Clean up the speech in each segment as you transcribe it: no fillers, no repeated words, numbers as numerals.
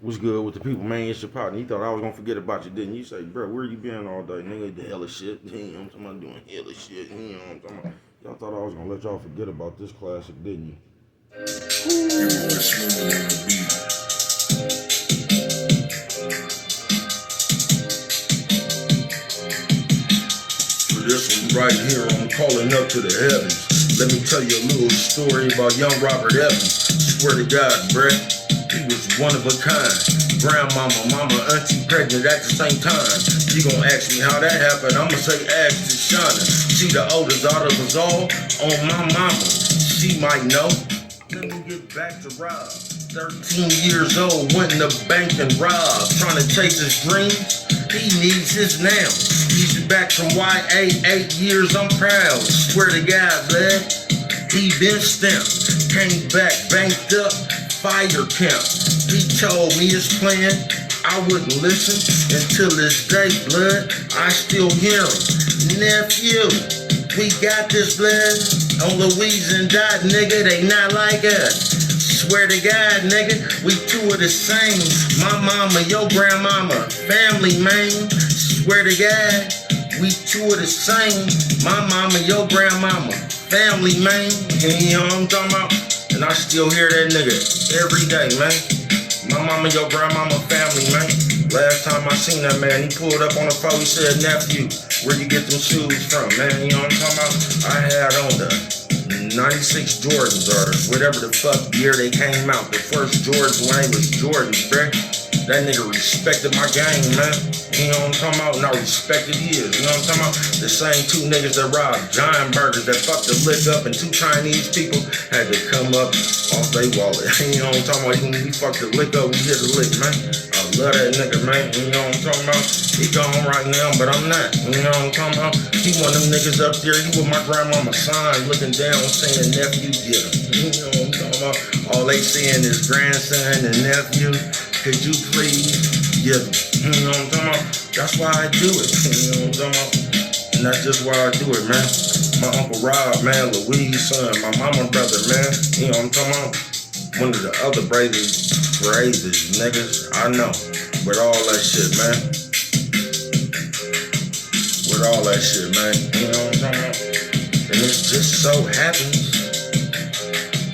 What's good with the people, man? It's your partner. You thought I was gonna forget about you, didn't you? Say, bro, where you been all day? Nigga, the hella shit. You know what I'm talking about? Doing hella shit. You know what I'm talking about? Y'all thought I was gonna let y'all forget about this classic, didn't you? For this one right here, I'm calling up to the heavens. Let me tell you a little story about young Robert Evans. Swear to God, bruh, he was one of a kind. Grandmama, mama, auntie pregnant at the same time. You gon' ask me how that happened, I'ma say ask to Shauna. She the oldest daughter was all on my mama. She might know. Let me get back to Rob. 13 years old, went in the bank and robbed. Trying to chase his dreams, he needs his now. He's back from YA, 8 years, I'm proud. Swear to God, man, he been stamped. Came back, banked up, fire camp. He told me his plan, I wouldn't listen. Until this day, blood, I still hear him. Nephew, we got this, blood. On Louise and Dot, nigga, they not like us. Swear to God, nigga, we two of the same. My mama, your grandmama, family, man. Swear to God, we two of the same. My mama, your grandmama, family, man. You know what I'm talking about? And I still hear that nigga every day, man. My mama, your grandmama, family, man. Last time I seen that man, he pulled up on the phone, he said, nephew, where you get them shoes from, man? You know what I'm talking about? I had on the 96 Jordans or whatever the fuck year they came out. The first Jordans when they was Jordans, bruh. That nigga respected my game, man. You know what I'm talking about? And I respected his. You know what I'm talking about? The same two niggas that robbed Giant Burgers that fucked the lick up and two Chinese people had to come up off they wallet. You know what I'm talking about? Even we fucked the lick up, we hit the lick, man. I love that nigga, man. You know what I'm talking about? He gone right now, but I'm not. You know what I'm talking about? He one of them niggas up there. He with my grandmama sign looking down saying, nephew, get him. You know what I'm talking about? All they seeing is grandson and nephew. Could you please give him? You know what I'm talking about? That's why I do it. You know what I'm talking about? And that's just why I do it, man. My Uncle Rob, man, Louise's son, my mama brother, man. You know what I'm talking about? One of the other bravest niggas I know. With all that shit, man. With all that shit, man. You know what I'm talking about? And it just so happens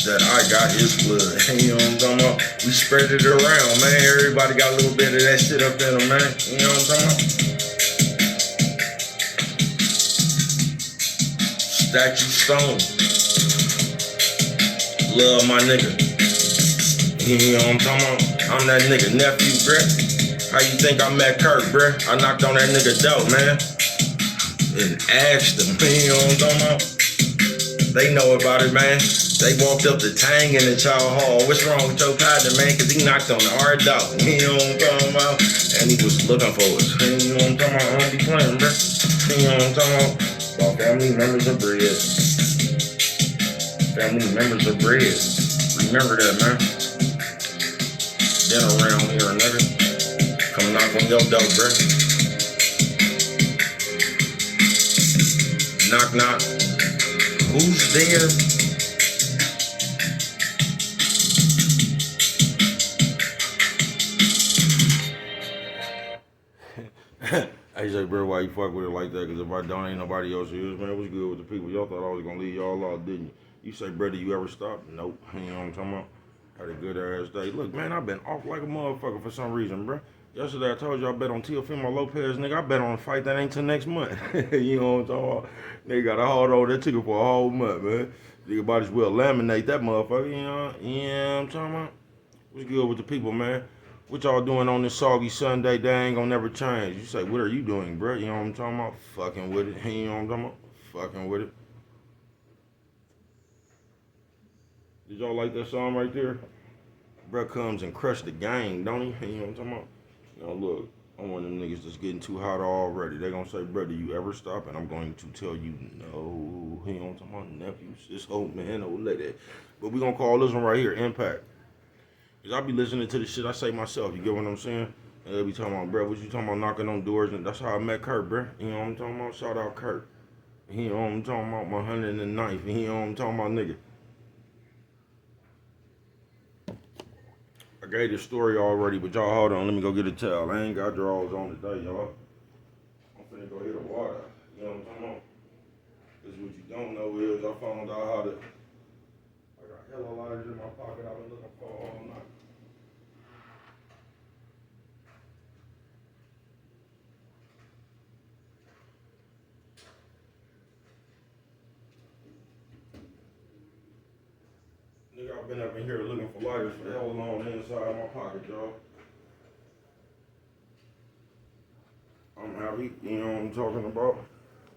that I got his blood. You know what I'm talking about? We spread it around, man. Everybody got a little bit of that shit up in them, man. You know what I'm talking about? Statue Stone. Love my nigga. You know what I'm talking about? I'm that nigga nephew, bruh. How you think I met Kurt, bruh? I knocked on that nigga door, man. And asked him, you know what I'm talking about? They know about it, man. They walked up to Tang in the Chow Hall. What's wrong with your partner, man? Cause he knocked on our door. You know what I'm talking about? And he was looking for us. You know what I'm talking about? I don't be playing, bruh. You know what I'm talking about? About family members of bread. Family members of bread. Remember that, man. Then around here, nigga. Come knock on your door, bruh. Knock, knock. Who's there? Hey, say, bro, why you fuck with it like that? Because if I don't, ain't nobody else is. Man, what's good with the people? Y'all thought I was going to leave y'all out, didn't you? You say, brother, you ever stop? Nope. You know what I'm talking about? Had a good ass day. Look, man, I've been off like a motherfucker for some reason, bro. Yesterday I told you I bet on Teofimo Lopez, nigga. I bet on a fight that ain't till next month. You know what I'm talking about? Nigga got a hard over that ticket for a whole month, man. Nigga might as well laminate that motherfucker, you know? Yeah, I'm talking about. What's good with the people, man? What y'all doing on this soggy Sunday? They ain't gonna never change. You say, what are you doing, bro? You know what I'm talking about? Fucking with it. You know what I'm talking about? Fucking with it. Did y'all like that song right there? Bro comes and crush the game, don't he? You know what I'm talking about? Now look, I'm one of them niggas that's getting too hot already. They gonna say, bro, do you ever stop? And I'm going to tell you no. You know what I'm talking about? Nephew, sis, old man, old lady. But we gonna call this one right here, Impact. Cause I be listening to the shit I say myself. You get what I'm saying? And they be talking about, bro, what you talking about knocking on doors? And that's how I met Kurt, bro. You know what I'm talking about? Shout out Kurt. You know what I'm talking about? My 109th. You know what I'm talking about, nigga? I I gave the story already, but y'all hold on. Let me go get a towel. I ain't got drawers on today, y'all. I'm finna go hit the water. You know what I'm talking about? Because what you don't know is I found out how to. I got hella lighters in my pocket I've been looking for all night. Nigga, I've been up in here looking for lighters for hella long inside my pocket, y'all. I'm happy, you know what I'm talking about?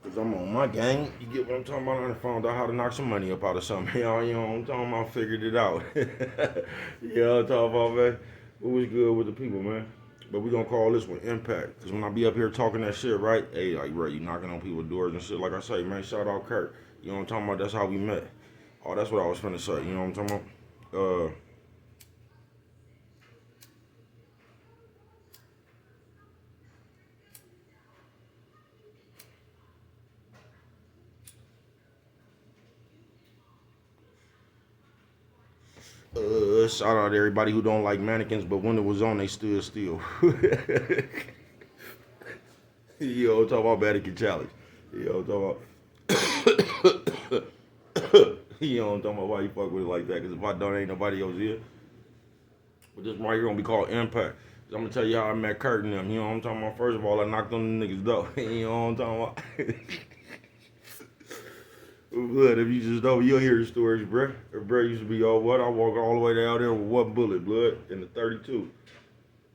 Cause I'm on my game. You get what I'm talking about? I found out how to knock some money up out of something. Y'all, you know what I'm talking about? Figured it out. You know what I'm talking about, man? It was good with the people, man. But we gonna call this one Impact. Cause when I be up here talking that shit, right? Hey, like, bro, you knocking on people's doors and shit. Like I say, man, shout out Kurt. You know what I'm talking about? That's how we met. Oh, that's what I was finna say. You know what I'm talking about? Shout out to everybody who don't like mannequins, but when it was on, they stood still. Yo, talk about mannequin challenge. Yo, talk about. Yo, talking about why you fuck with it like that. Because if I don't, ain't nobody else here. But this right here gonna be called Impact. I'm gonna tell you how I met Kurt and them. You know what I'm talking about? First of all, I knocked on the niggas' door. You know what I'm talking about? Blood, if you just know, you'll hear the stories, bruh. Bruh used to be all what? I walk all the way down there with one bullet, blood, in the 32.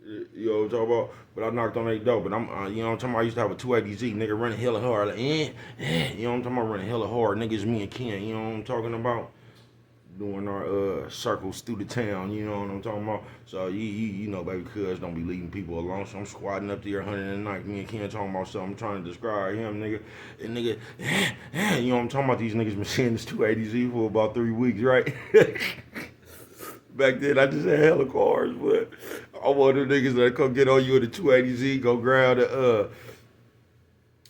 You know what I'm talking about? But I knocked on their door. But you know what I'm talking about? I used to have a 280Z, nigga running hella hard. Like, you know what I'm talking about? Running hella hard. Niggas, me and Ken, you know what I'm talking about? Doing our circles through the town, you know what I'm talking about? So you know, baby cuz don't be leaving people alone. So I'm squatting up there 109. Me and Ken talking about something. I'm trying to describe him, nigga. And nigga, you know what I'm talking about? These niggas been seeing this 280Z for about 3 weeks, right? Back then I just had hella cars, but I want the niggas that come get on you with the 280Z, go grab the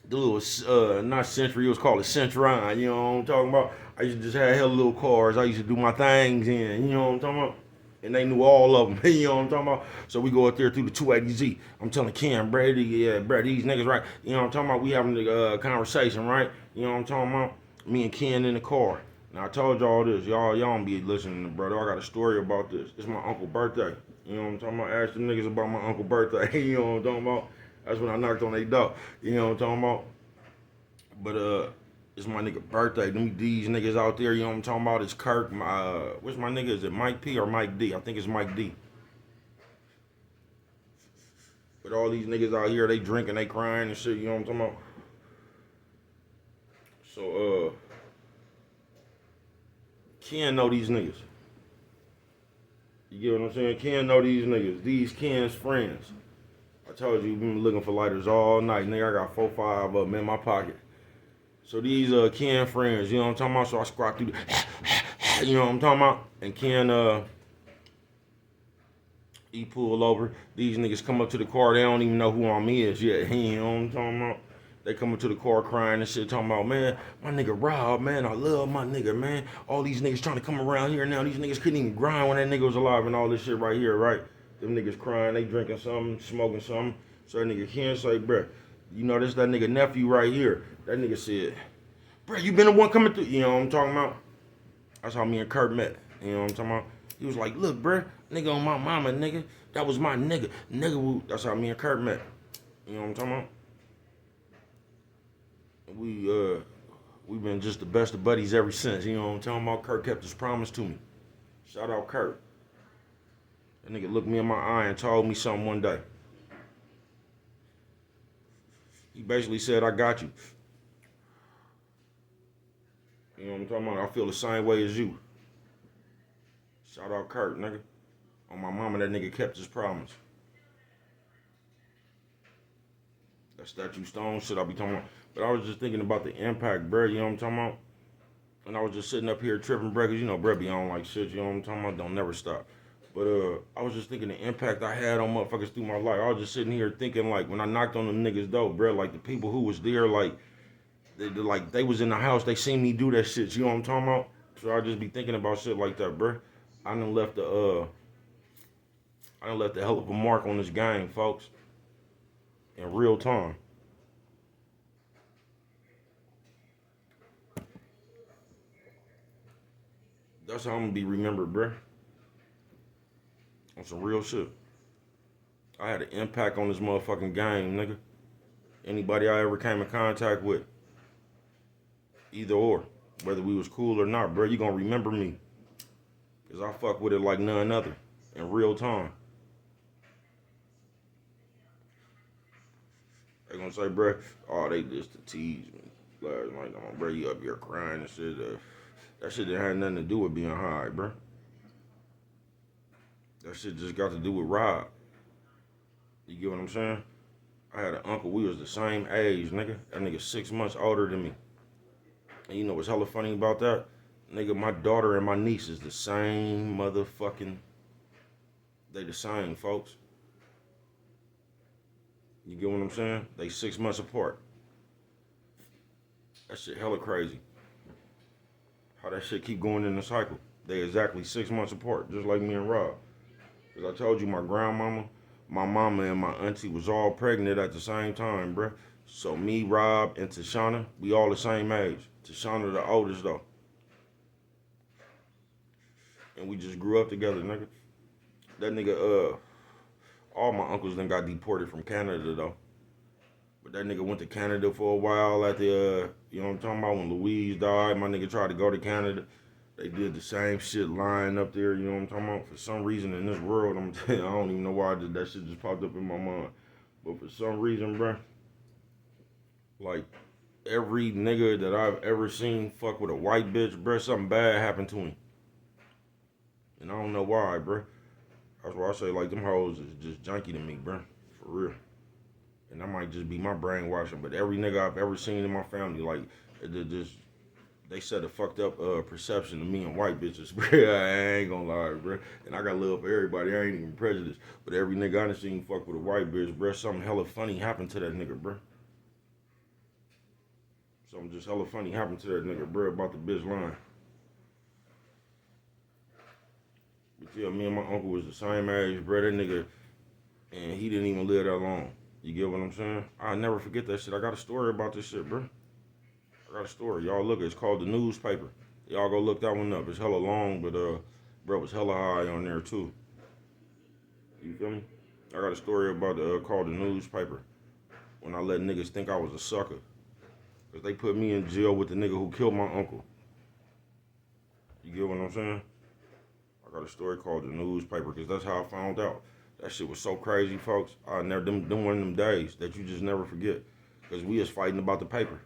little not Century, it was called a Centron, you know what I'm talking about? I used to just have hella little cars. I used to do my things in, you know what I'm talking about? And they knew all of them, you know what I'm talking about? So we go up there through the 280Z. I'm telling Ken, Brady, yeah, bro, these niggas, right? You know what I'm talking about? We having the conversation, right? You know what I'm talking about? Me and Ken in the car. Now I told y'all this, y'all don't be listening, brother. I got a story about this. It's my uncle's birthday. You know what I'm talking about? Ask the niggas about my uncle's birthday. You know what I'm talking about? That's when I knocked on their door. You know what I'm talking about? But it's my nigga birthday. These niggas out there, you know what I'm talking about? It's Kirk. What's my nigga? Is it Mike P or Mike D? I think it's Mike D. But all these niggas out here, they drinking, they crying and shit, you know what I'm talking about? So Ken know these niggas. You get what I'm saying? Ken know these niggas. These Ken's friends. I told you, been looking for lighters all night. Nigga, I got 4, 5 of them in my pocket. So these Ken friends, you know what I'm talking about? So I squat through the, you know what I'm talking about? And Ken, he pull over. These niggas come up to the car. They don't even know who I'm is yet. You know what I'm talking about? They come up to the car crying and shit, talking about, man, my nigga Rob, man, I love my nigga, man. All these niggas trying to come around here now. These niggas couldn't even grind when that nigga was alive and all this shit right here, right? Them niggas crying, they drinking something, smoking something. So that nigga Ken say, bruh, you know this that nigga nephew right here. That nigga said, bruh, you been the one coming through. You know what I'm talking about? That's how me and Kurt met. You know what I'm talking about? He was like, look, bruh, nigga on my mama, nigga. That was my nigga. That's how me and Kurt met. You know what I'm talking about? We been just the best of buddies ever since. You know what I'm talking about? Kurt kept his promise to me. Shout out Kurt. That nigga looked me in my eye and told me something one day. He basically said, I got you. You know what I'm talking about? I feel the same way as you. Shout out Kurt, nigga. On my mama, that nigga kept his promise. That statue stone shit I be talking about. But I was just thinking about the impact, bro. You know what I'm talking about? And I was just sitting up here tripping, bro, because you know, bro, be on like shit. You know what I'm talking about? Don't never stop. But I was just thinking the impact I had on motherfuckers through my life. I was just sitting here thinking, like, when I knocked on them niggas' door, bro, like the people who was there, like, they was in the house, they seen me do that shit. You know what I'm talking about? So I just be thinking about shit like that, bro. I done left I done left a hell of a mark on this game, folks. In real time. That's how I'm gonna be remembered, bruh. On some real shit. I had an impact on this motherfucking game, nigga. Anybody I ever came in contact with. Either or. Whether we was cool or not, bruh, you gonna remember me. Cause I fuck with it like none other. In real time. They gonna say, bruh, oh, they just to tease me. Last night, bro, you up here crying and shit. That shit didn't have nothing to do with being high, bruh. That shit just got to do with Rob. You get what I'm saying? I had an uncle, we was the same age, nigga. That nigga 6 months older than me. And you know what's hella funny about that? Nigga, my daughter and my niece is the same motherfucking... They the same, folks. You get what I'm saying? They 6 months apart. That shit hella crazy. How that shit keep going in the cycle. They exactly 6 months apart, just like me and Rob. As I told you, my grandmama, my mama, and my auntie was all pregnant at the same time, bruh. So me, Rob, and Tashana, we all the same age. Tashana the oldest, though. And we just grew up together, nigga. That nigga, all my uncles then got deported from Canada, though. But that nigga went to Canada for a while at the, you know what I'm talking about, when Louise died. My nigga tried to go to Canada. They did the same shit lying up there, you know what I'm talking about? For some reason in this world, I'm telling you, I don't even know why that shit just popped up in my mind. But for some reason, bruh, like, every nigga that I've ever seen fuck with a white bitch, bruh, something bad happened to him. And I don't know why, bruh. That's why I say, like, them hoes is just junky to me, bruh. For real. And that might just be my brainwashing, but every nigga I've ever seen in my family, like, they set a fucked up perception of me and white bitches, bro. I ain't gonna lie, bro. And I got love for everybody. I ain't even prejudiced. But every nigga I done seen fuck with a white bitch, bro, something hella funny happened to that nigga, bro. Something just hella funny happened to that nigga, bro, about the bitch line. But yeah, me and my uncle was the same age, bro. That nigga, and he didn't even live that long. You get what I'm saying? I'll never forget that shit. I got a story about this shit, bro. I got a story. Y'all look, it's called The Newspaper. Y'all go look that one up. It's hella long, but bro was hella high on there too. You feel me? I got a story about called The Newspaper. When I let niggas think I was a sucker. Cause they put me in jail with the nigga who killed my uncle. You get what I'm saying? I got a story called The Newspaper, cause that's how I found out. That shit was so crazy, folks. I never them one of them days that you just never forget. Cause we was fighting about the paper.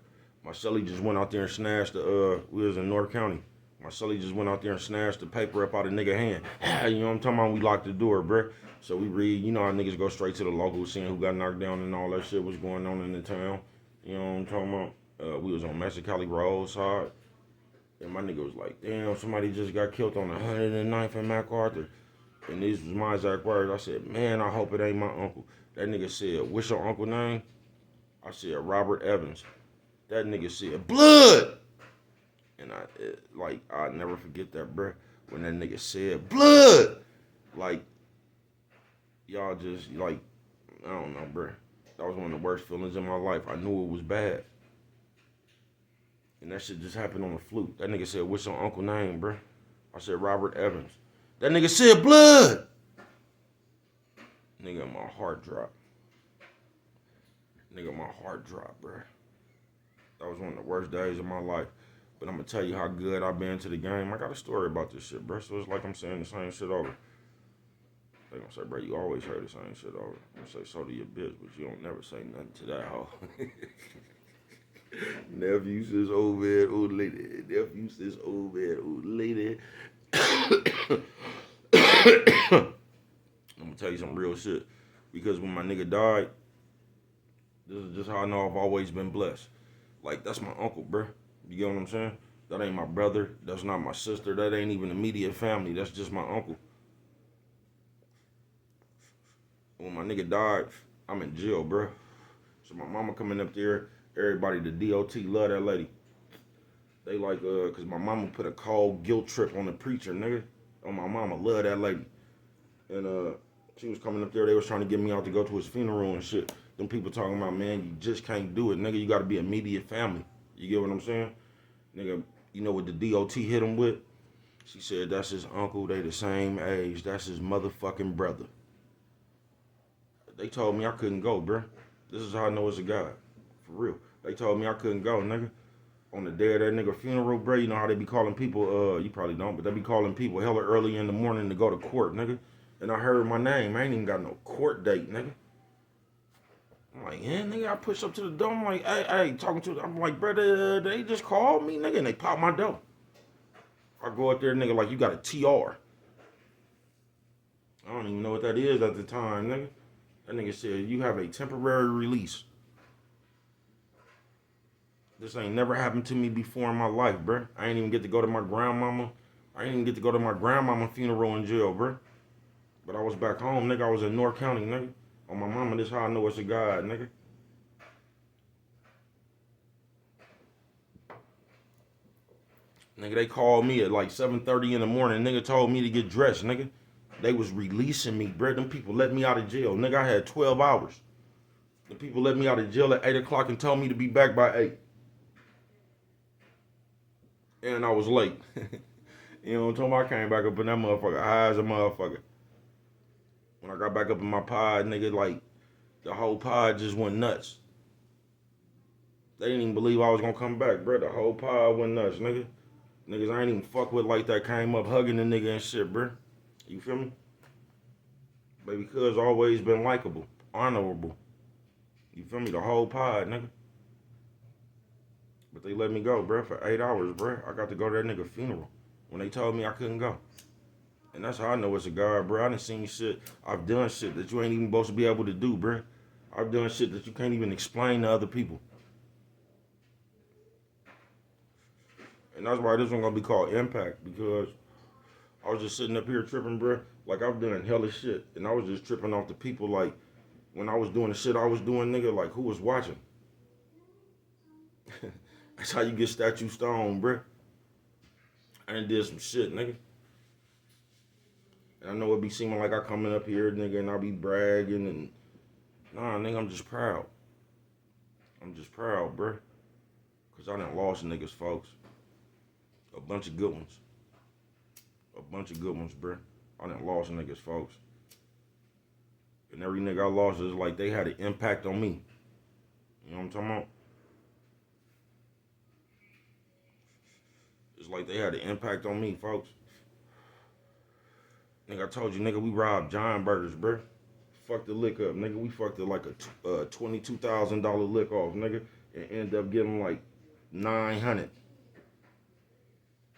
My Shelly just went out there and snatched we was in North County. My Shelly just went out there and snatched the paper up out of nigga hand. You know what I'm talking about? We locked the door, bruh. So we read, you know how niggas go straight to the local, seeing who got knocked down and all that shit was going on in the town. You know what I'm talking about? We was on Mexicali Roadside. And my nigga was like, damn, somebody just got killed on 109th and MacArthur. And these was my exact words. I said, man, I hope it ain't my uncle. That nigga said, what's your uncle name? I said, Robert Evans. That nigga said, blood! And I'll never forget that, bruh. When that nigga said, blood! Like, y'all just, like, I don't know, bruh. That was one of the worst feelings in my life. I knew it was bad. And that shit just happened on a fluke. That nigga said, what's your uncle name, bruh? I said, Robert Evans. That nigga said, blood! Nigga, my heart dropped. Nigga, my heart dropped, bruh. That was one of the worst days of my life. But I'm going to tell you how good I've been to the game. I got a story about this shit, bro. So it's like I'm saying the same shit over. They going to say, bro, you always heard the same shit over. I'm going to say, so do your bitch, but you don't never say nothing to that hoe. Nephew says, old man, old lady. Nephew says, old man, old lady. I'm going to tell you some real shit. Because when my nigga died, this is just how I know I've always been blessed. Like, that's my uncle, bruh. You get what I'm saying? That ain't my brother. That's not my sister. That ain't even immediate family. That's just my uncle. When my nigga died, I'm in jail, bruh. So my mama coming up there. Everybody, the DOT, love that lady. They like, cause my mama put a cold guilt trip on the preacher, nigga. On my mama, love that lady. And She was coming up there. They was trying to get me out to go to his funeral and shit. Them people talking about, man, you just can't do it. Nigga, you got to be immediate family. You get what I'm saying? Nigga, you know what the DOT hit him with? She said, that's his uncle. They the same age. That's his motherfucking brother. They told me I couldn't go, bruh. This is how I know it's a God. For real. They told me I couldn't go, nigga. On the day of that nigga funeral, bruh, you know how they be calling people, you probably don't, but they be calling people hella early in the morning to go to court, nigga. And I heard my name. I ain't even got no court date, nigga. I'm like, yeah, nigga, I push up to the door. I'm like, hey, talking to them. I'm like, brother, they just called me, nigga, and they popped my door. I go up there, nigga, like, you got a TR. I don't even know what that is at the time, nigga. That nigga said, you have a temporary release. This ain't never happened to me before in my life, bruh. I ain't even get to go to my grandmama. I ain't even get to go to my grandmama funeral in jail, bruh. But I was back home, nigga. I was in North County, nigga. On my mama, this how I know it's a God, nigga. Nigga, they called me at like 7:30 in the morning. Nigga told me to get dressed, nigga. They was releasing me, bruh. Them people let me out of jail. Nigga, I had 12 hours. The people let me out of jail at 8 o'clock and told me to be back by 8. And I was late. You know what I'm talking about? I came back up in that motherfucker high as a motherfucker. When I got back up in my pod, nigga, like, the whole pod just went nuts. They didn't even believe I was gonna come back, bro. The whole pod went nuts, nigga. Niggas I ain't even fuck with like that came up hugging the nigga and shit, bro. You feel me? Baby cuz always been likable, honorable. You feel me? The whole pod, nigga. But they let me go, bro, for 8 hours, bro. I got to go to that nigga funeral when they told me I couldn't go. And that's how I know it's a God, bro. I done seen shit. I've done shit that you ain't even supposed to be able to do, bro. I've done shit that you can't even explain to other people. And that's why this one gonna be called Impact, because I was just sitting up here tripping, bro. Like, I've done hella shit. And I was just tripping off the people, like, when I was doing the shit I was doing, nigga, like, who was watching? That's how you get statue stone, bro. I done did some shit, nigga. And I know it be seeming like I coming up here, nigga, and I be bragging and... Nah, nigga, I'm just proud. I'm just proud, bro. Because I done lost niggas, folks. A bunch of good ones. A bunch of good ones, bro. I done lost niggas, folks. And every nigga I lost is like they had an impact on me. You know what I'm talking about? It's like they had an impact on me, folks. Nigga, I told you, nigga, we robbed Giant Burgers, bro. Fucked the lick up, nigga. We fucked it like a $22,000 lick off, nigga. And ended up getting like 900.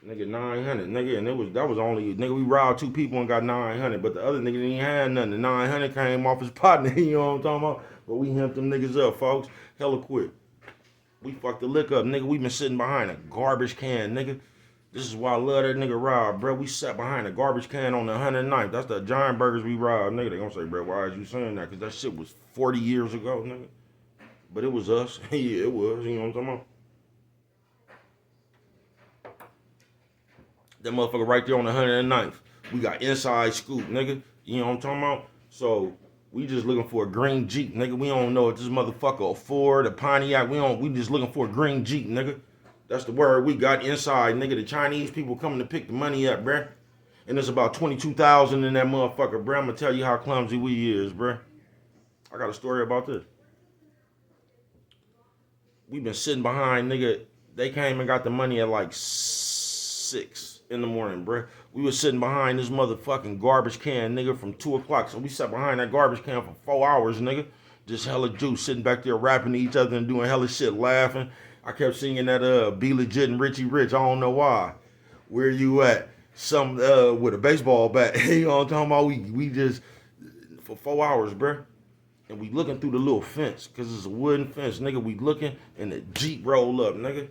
Nigga, 900, nigga. And that was only, nigga, we robbed 2 people and got 900. But the other nigga didn't have nothing. The 900 came off his partner, you know what I'm talking about? But we hemmed them niggas up, folks. Hella quick. We fucked the lick up, nigga. We been sitting behind a garbage can, nigga. This is why I love that nigga Rob, bro. We sat behind a garbage can on the 109th. That's the Giant Burgers we robbed, nigga. They gonna say, bro, why is you saying that? Because that shit was 40 years ago, nigga. But it was us. Yeah, it was. You know what I'm talking about? That motherfucker right there on the 109th. We got inside scoop, nigga. You know what I'm talking about? So, we just looking for a green Jeep, nigga. We don't know if this motherfucker a Ford, a Pontiac. We just looking for a green Jeep, nigga. That's the word we got inside, nigga. The Chinese people coming to pick the money up, bruh. And there's about 22,000 in that motherfucker, bruh. I'm gonna tell you how clumsy we is, bruh. I got a story about this. We been sitting behind, nigga. They came and got the money at like 6 in the morning, bruh. We was sitting behind this motherfucking garbage can, nigga, from 2 o'clock. So we sat behind that garbage can for 4 hours, nigga. Just hella juice, sitting back there rapping to each other and doing hella shit, laughing. I kept singing that Be Legit and Richie Rich. I don't know why. Where you at? Some with a baseball bat. You know what I'm talking about? We just for 4 hours, bruh. And we looking through the little fence, cause it's a wooden fence, nigga. We looking and the Jeep roll up, nigga.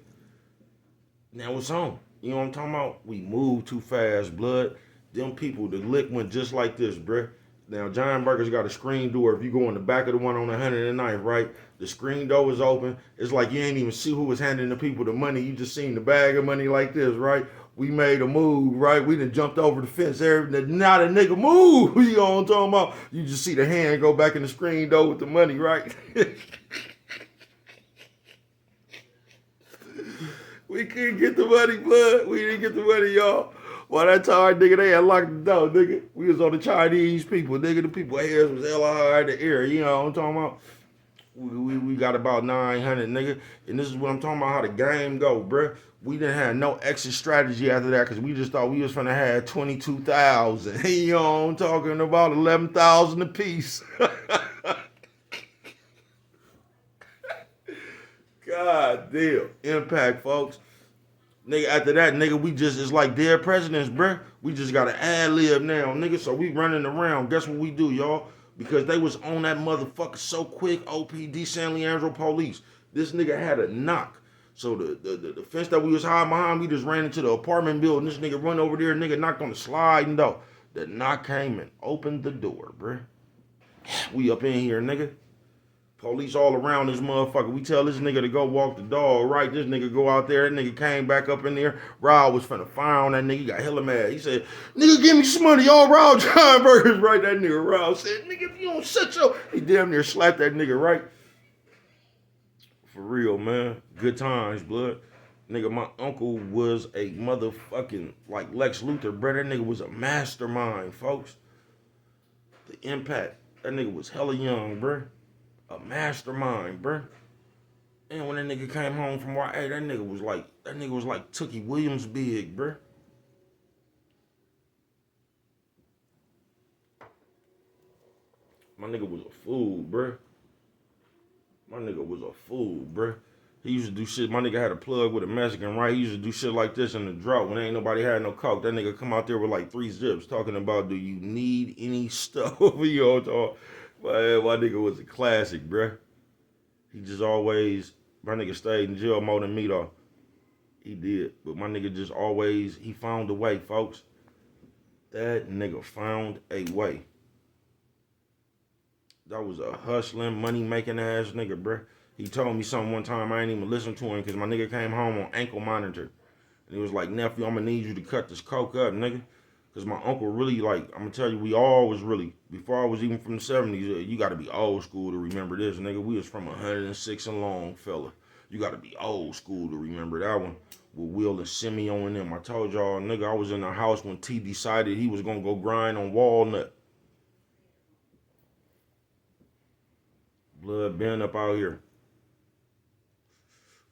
Now it's on. You know what I'm talking about? We moved too fast, blood. Them people, the lick went just like this, bruh. Now, Giant Burgers got a screen door. If you go in the back of the one on the 109th, right? The screen door was open. It's like you ain't even see who was handing the people the money. You just seen the bag of money like this, right? we made a move, right? We done jumped over the fence. Now the nigga move. You know what I'm talking about? You just see the hand go back in the screen though with the money, right? We couldn't get the money, blood. We didn't get the money, y'all. Well, that time, nigga, they had locked the door, nigga. We was on the Chinese people, nigga. The people hairs was hella high in the air. You know what I'm talking about? We got about 900, nigga. And this is what I'm talking about, how the game go, bruh. We didn't have no exit strategy after that because we just thought we was finna have 22,000. You know what I'm talking about? 11,000 apiece. God damn. Impact, folks. Nigga, after that, nigga, we just, it's like dead presidents, bruh. We just got to ad-lib now, nigga. So we running around. Guess what we do, y'all? Because they was on that motherfucker so quick, OPD, San Leandro police. This nigga had a knock. So the fence that we was hiding behind, we just ran into the apartment building. This nigga run over there, nigga knocked on the sliding door. The knock came and opened the door, bruh. We up in here, nigga. Police all around this motherfucker. We tell this nigga to go walk the dog, right? This nigga go out there. That nigga came back up in there. Rob was finna fire on that nigga. He got hella mad. He said, nigga, give me some money. Y'all Rob John Burgers, right? That nigga Rob said, nigga, if you don't shut your... He damn near slapped that nigga, right? For real, man. Good times, blood. Nigga, my uncle was a motherfucking, like Lex Luthor, bro. That nigga was a mastermind, folks. The impact. That nigga was hella young, bro. A mastermind, bruh. And when that nigga came home from YA, that nigga was like Tookie Williams big, bruh. My nigga was a fool, bruh. My nigga was a fool, bruh. He used to do shit. My nigga had a plug with a Mexican, right? He used to do shit like this in the drought when ain't nobody had no coke. That nigga come out there with like 3 zips talking about, do you need any stuff? You know what I'm talking about? My nigga was a classic, bruh. He just always, my nigga stayed in jail more than me though. He did. But my nigga just always, he found a way, folks. That nigga found a way. That was a hustling, money-making ass nigga, bruh. He told me something one time, I ain't even listen to him because my nigga came home on ankle monitor. And he was like, nephew, I'm gonna need you to cut this coke up, nigga. Because my uncle really, like, I'm gonna tell you, we all was really, before I was even from the 70s, you gotta be old school to remember this, nigga. We was from 106 and Longfellow. You gotta be old school to remember that one. With Will and Simeon and them. I told y'all, nigga, I was in the house when T decided he was gonna go grind on Walnut. Blood been up out here.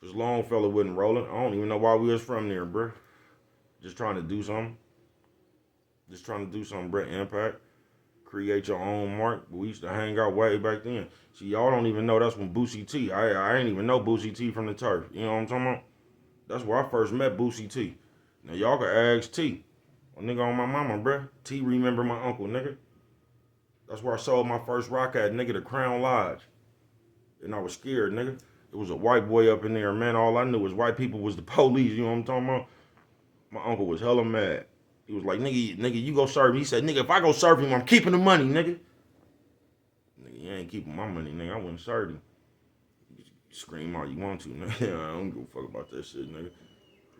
Because Longfellow wasn't rolling. I don't even know why we was from there, bruh. Just trying to do something. Just trying to do something, bruh. Impact. Create your own mark. But we used to hang out way back then. See, y'all don't even know that's when Boosie T. I ain't even know Boosie T from the turf. You know what I'm talking about? That's where I first met Boosie T. Now y'all can ask T. A nigga on my mama, bruh. T remember my uncle, nigga. That's where I sold my first rock at, nigga, the Crown Lodge. And I was scared, nigga. It was a white boy up in there, man. All I knew was white people was the police, you know what I'm talking about? My uncle was hella mad. He was like, nigga, you go serve him. He said, nigga, if I go serve him, I'm keeping the money, nigga. Nigga, you ain't keeping my money, nigga. I wouldn't serve him. You scream all you want to, nigga. I don't give a fuck about that shit, nigga.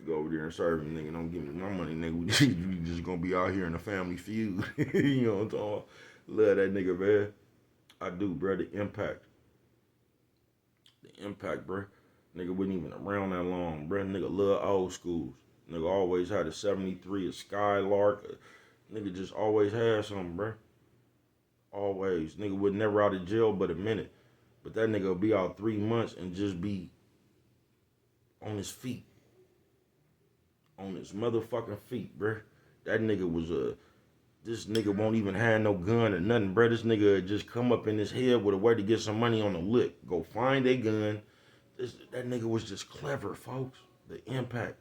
You go over there and serve him, nigga. Don't give me my money, nigga. We just gonna be out here in a family feud. You know what I'm talking about? Love that nigga, man. I do, bro. The impact. The impact, bro. Nigga wasn't even around that long, bro. Nigga love old schools. Nigga always had a 73, a Skylark. Nigga just always had something, bro. Always. Nigga was never out of jail but a minute. But that nigga would be out 3 months and just be on his feet. On his motherfucking feet, bro. That nigga was this nigga won't even have no gun or nothing, bro. This nigga just come up in his head with a way to get some money on the lick. Go find a gun. That nigga was just clever, folks. The impact.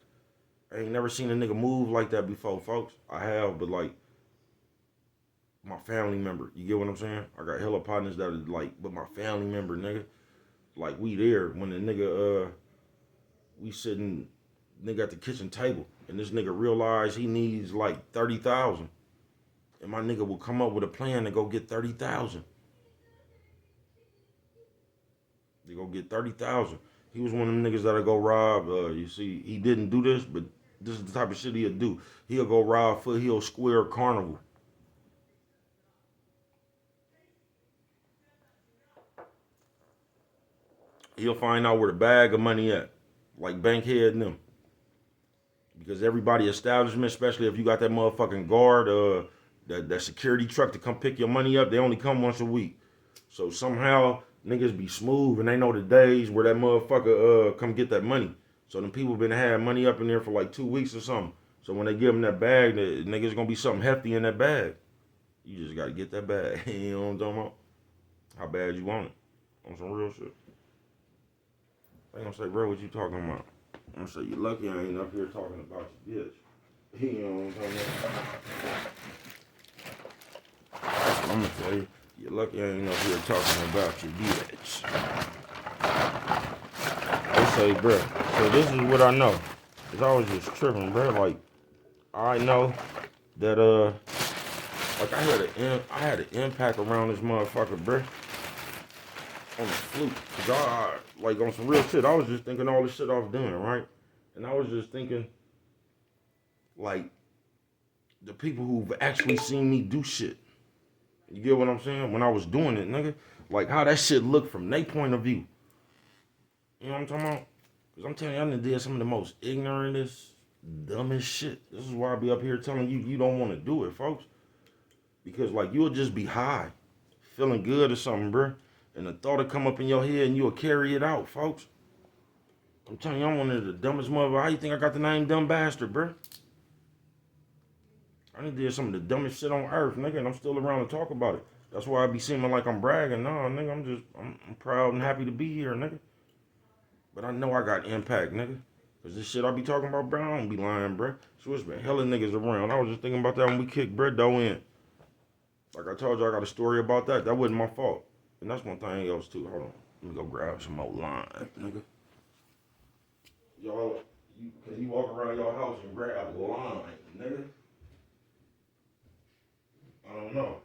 I ain't never seen a nigga move like that before, folks. I have, but like, my family member. You get what I'm saying? I got hella partners that are like, but my family member, nigga. Like, we there when the nigga, we sitting, nigga at the kitchen table. And this nigga realized he needs like 30,000. And my nigga will come up with a plan to go get 30,000. They go get 30,000. He was one of them niggas that'll go rob. You see, he didn't do this, but This is the type of shit he'll do. He'll go ride Foothill Square Carnival. He'll find out where the bag of money at, like Bankhead and them. Because everybody establishment, especially if you got that motherfucking guard, that security truck to come pick your money up, they only come once a week. So somehow niggas be smooth and they know the days where that motherfucker come get that money. So them people been having money up in there for like 2 weeks or something. So when they give them that bag, the niggas gonna be something hefty in that bag. You just gotta get that bag. You know what I'm talking about? How bad you want it. On some real shit. They gonna say, bro, what you talking about? I'm gonna say, you lucky I ain't up here talking about your bitch. You know what I'm talking about? I'm gonna tell you, you're lucky I ain't up here talking about your bitch. They say, bro, so this is what I know. Cause I was just tripping, bro. Like, I know that, like I had an impact around this motherfucker, bro. On the flute. Cause like on some real shit, I was just thinking all the shit I was doing, right? And I was just thinking, like, the people who've actually seen me do shit. You get what I'm saying? When I was doing it, nigga. Like, how that shit looked from their point of view. You know what I'm talking about? Because I'm telling you, I done did some of the most ignorantest, dumbest shit. This is why I be up here telling you, you don't want to do it, folks. Because, like, you'll just be high, feeling good or something, bro. And the thought will come up in your head and you'll carry it out, folks. I'm telling you, I'm one of the dumbest motherfuckers. How you think I got the name Dumb Bastard, bro? I done did some of the dumbest shit on earth, nigga, and I'm still around to talk about it. That's why I be seeming like I'm bragging. Nah, nigga, I'm proud and happy to be here, nigga. But I know I got impact, nigga. Cause this shit I be talking about, bro, I don't be lying, bro. So it's been hella niggas around. I was just thinking about that when we kicked Brett Doe in. Like I told you, I got a story about that. That wasn't my fault. And that's one thing else too. Hold on. Let me go grab some more lime, nigga. Y'all, can you walk around your house and grab lime, nigga? I don't know.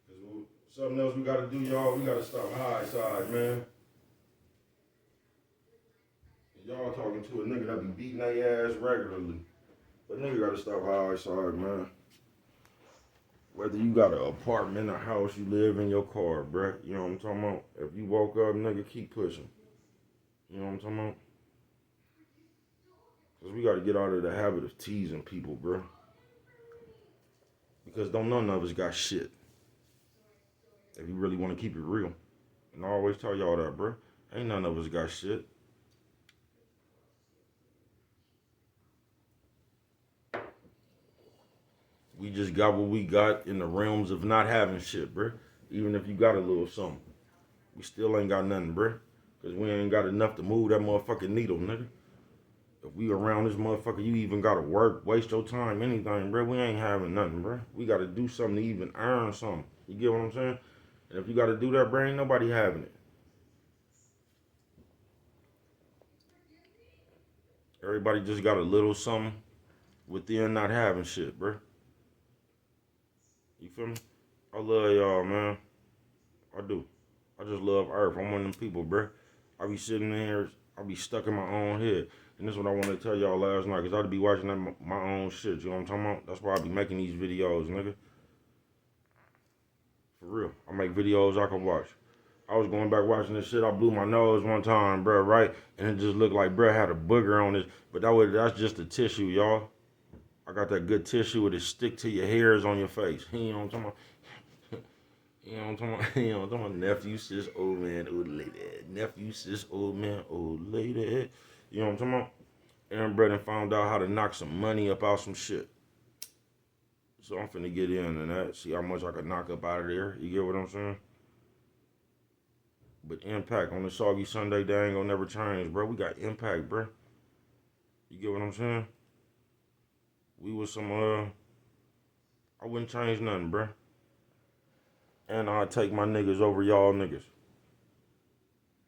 Cause something else we gotta do, y'all. We gotta stop high side, man. Y'all talking to a nigga that be beating their ass regularly. But nigga gotta stop high side, man. Whether you got an apartment, a house, you live in your car, bruh. You know what I'm talking about? If you woke up, nigga, keep pushing. You know what I'm talking about? Because we got to get out of the habit of teasing people, bruh. Because don't none of us got shit. If you really want to keep it real. And I always tell y'all that, bruh. Ain't none of us got shit. We just got what we got in the realms of not having shit, bruh. Even if you got a little something. We still ain't got nothing, bruh. Because we ain't got enough to move that motherfucking needle, nigga. If we around this motherfucker, you even gotta work, waste your time, anything, bro. We ain't having nothing, bro. We gotta do something to even earn something. You get what I'm saying? And if you gotta do that, bro, ain't nobody having it. Everybody just got a little something within not having shit, bro. You feel me? I love y'all, man. I do. I just love Earth. I'm one of them people, bro. I be sitting there, I be stuck in my own head. And this is what I wanted to tell y'all last night, because I be watching my own shit, you know what I'm talking about? That's why I be making these videos, nigga. For real. I make videos I can watch. I was going back watching this shit, I blew my nose one time, bro, right? And it just looked like bro had a booger on it. But that's just a tissue, y'all. I got that good tissue with it stick to your hairs on your face. You know what I'm talking about? You know what I'm talking about? You know what I'm talking about? Nephew, sis, old man, old lady. Nephew, sis, old man, old lady. You know what I'm talking about? Aaron Bretton found out how to knock some money up out some shit. So I'm finna get in and that, see how much I can knock up out of there. You get what I'm saying? But impact on the Soggy Sunday, they ain't gonna never change, bro. We got impact, bro. You get what I'm saying? We was some, I wouldn't change nothing, bro. And I'd take my niggas over y'all niggas.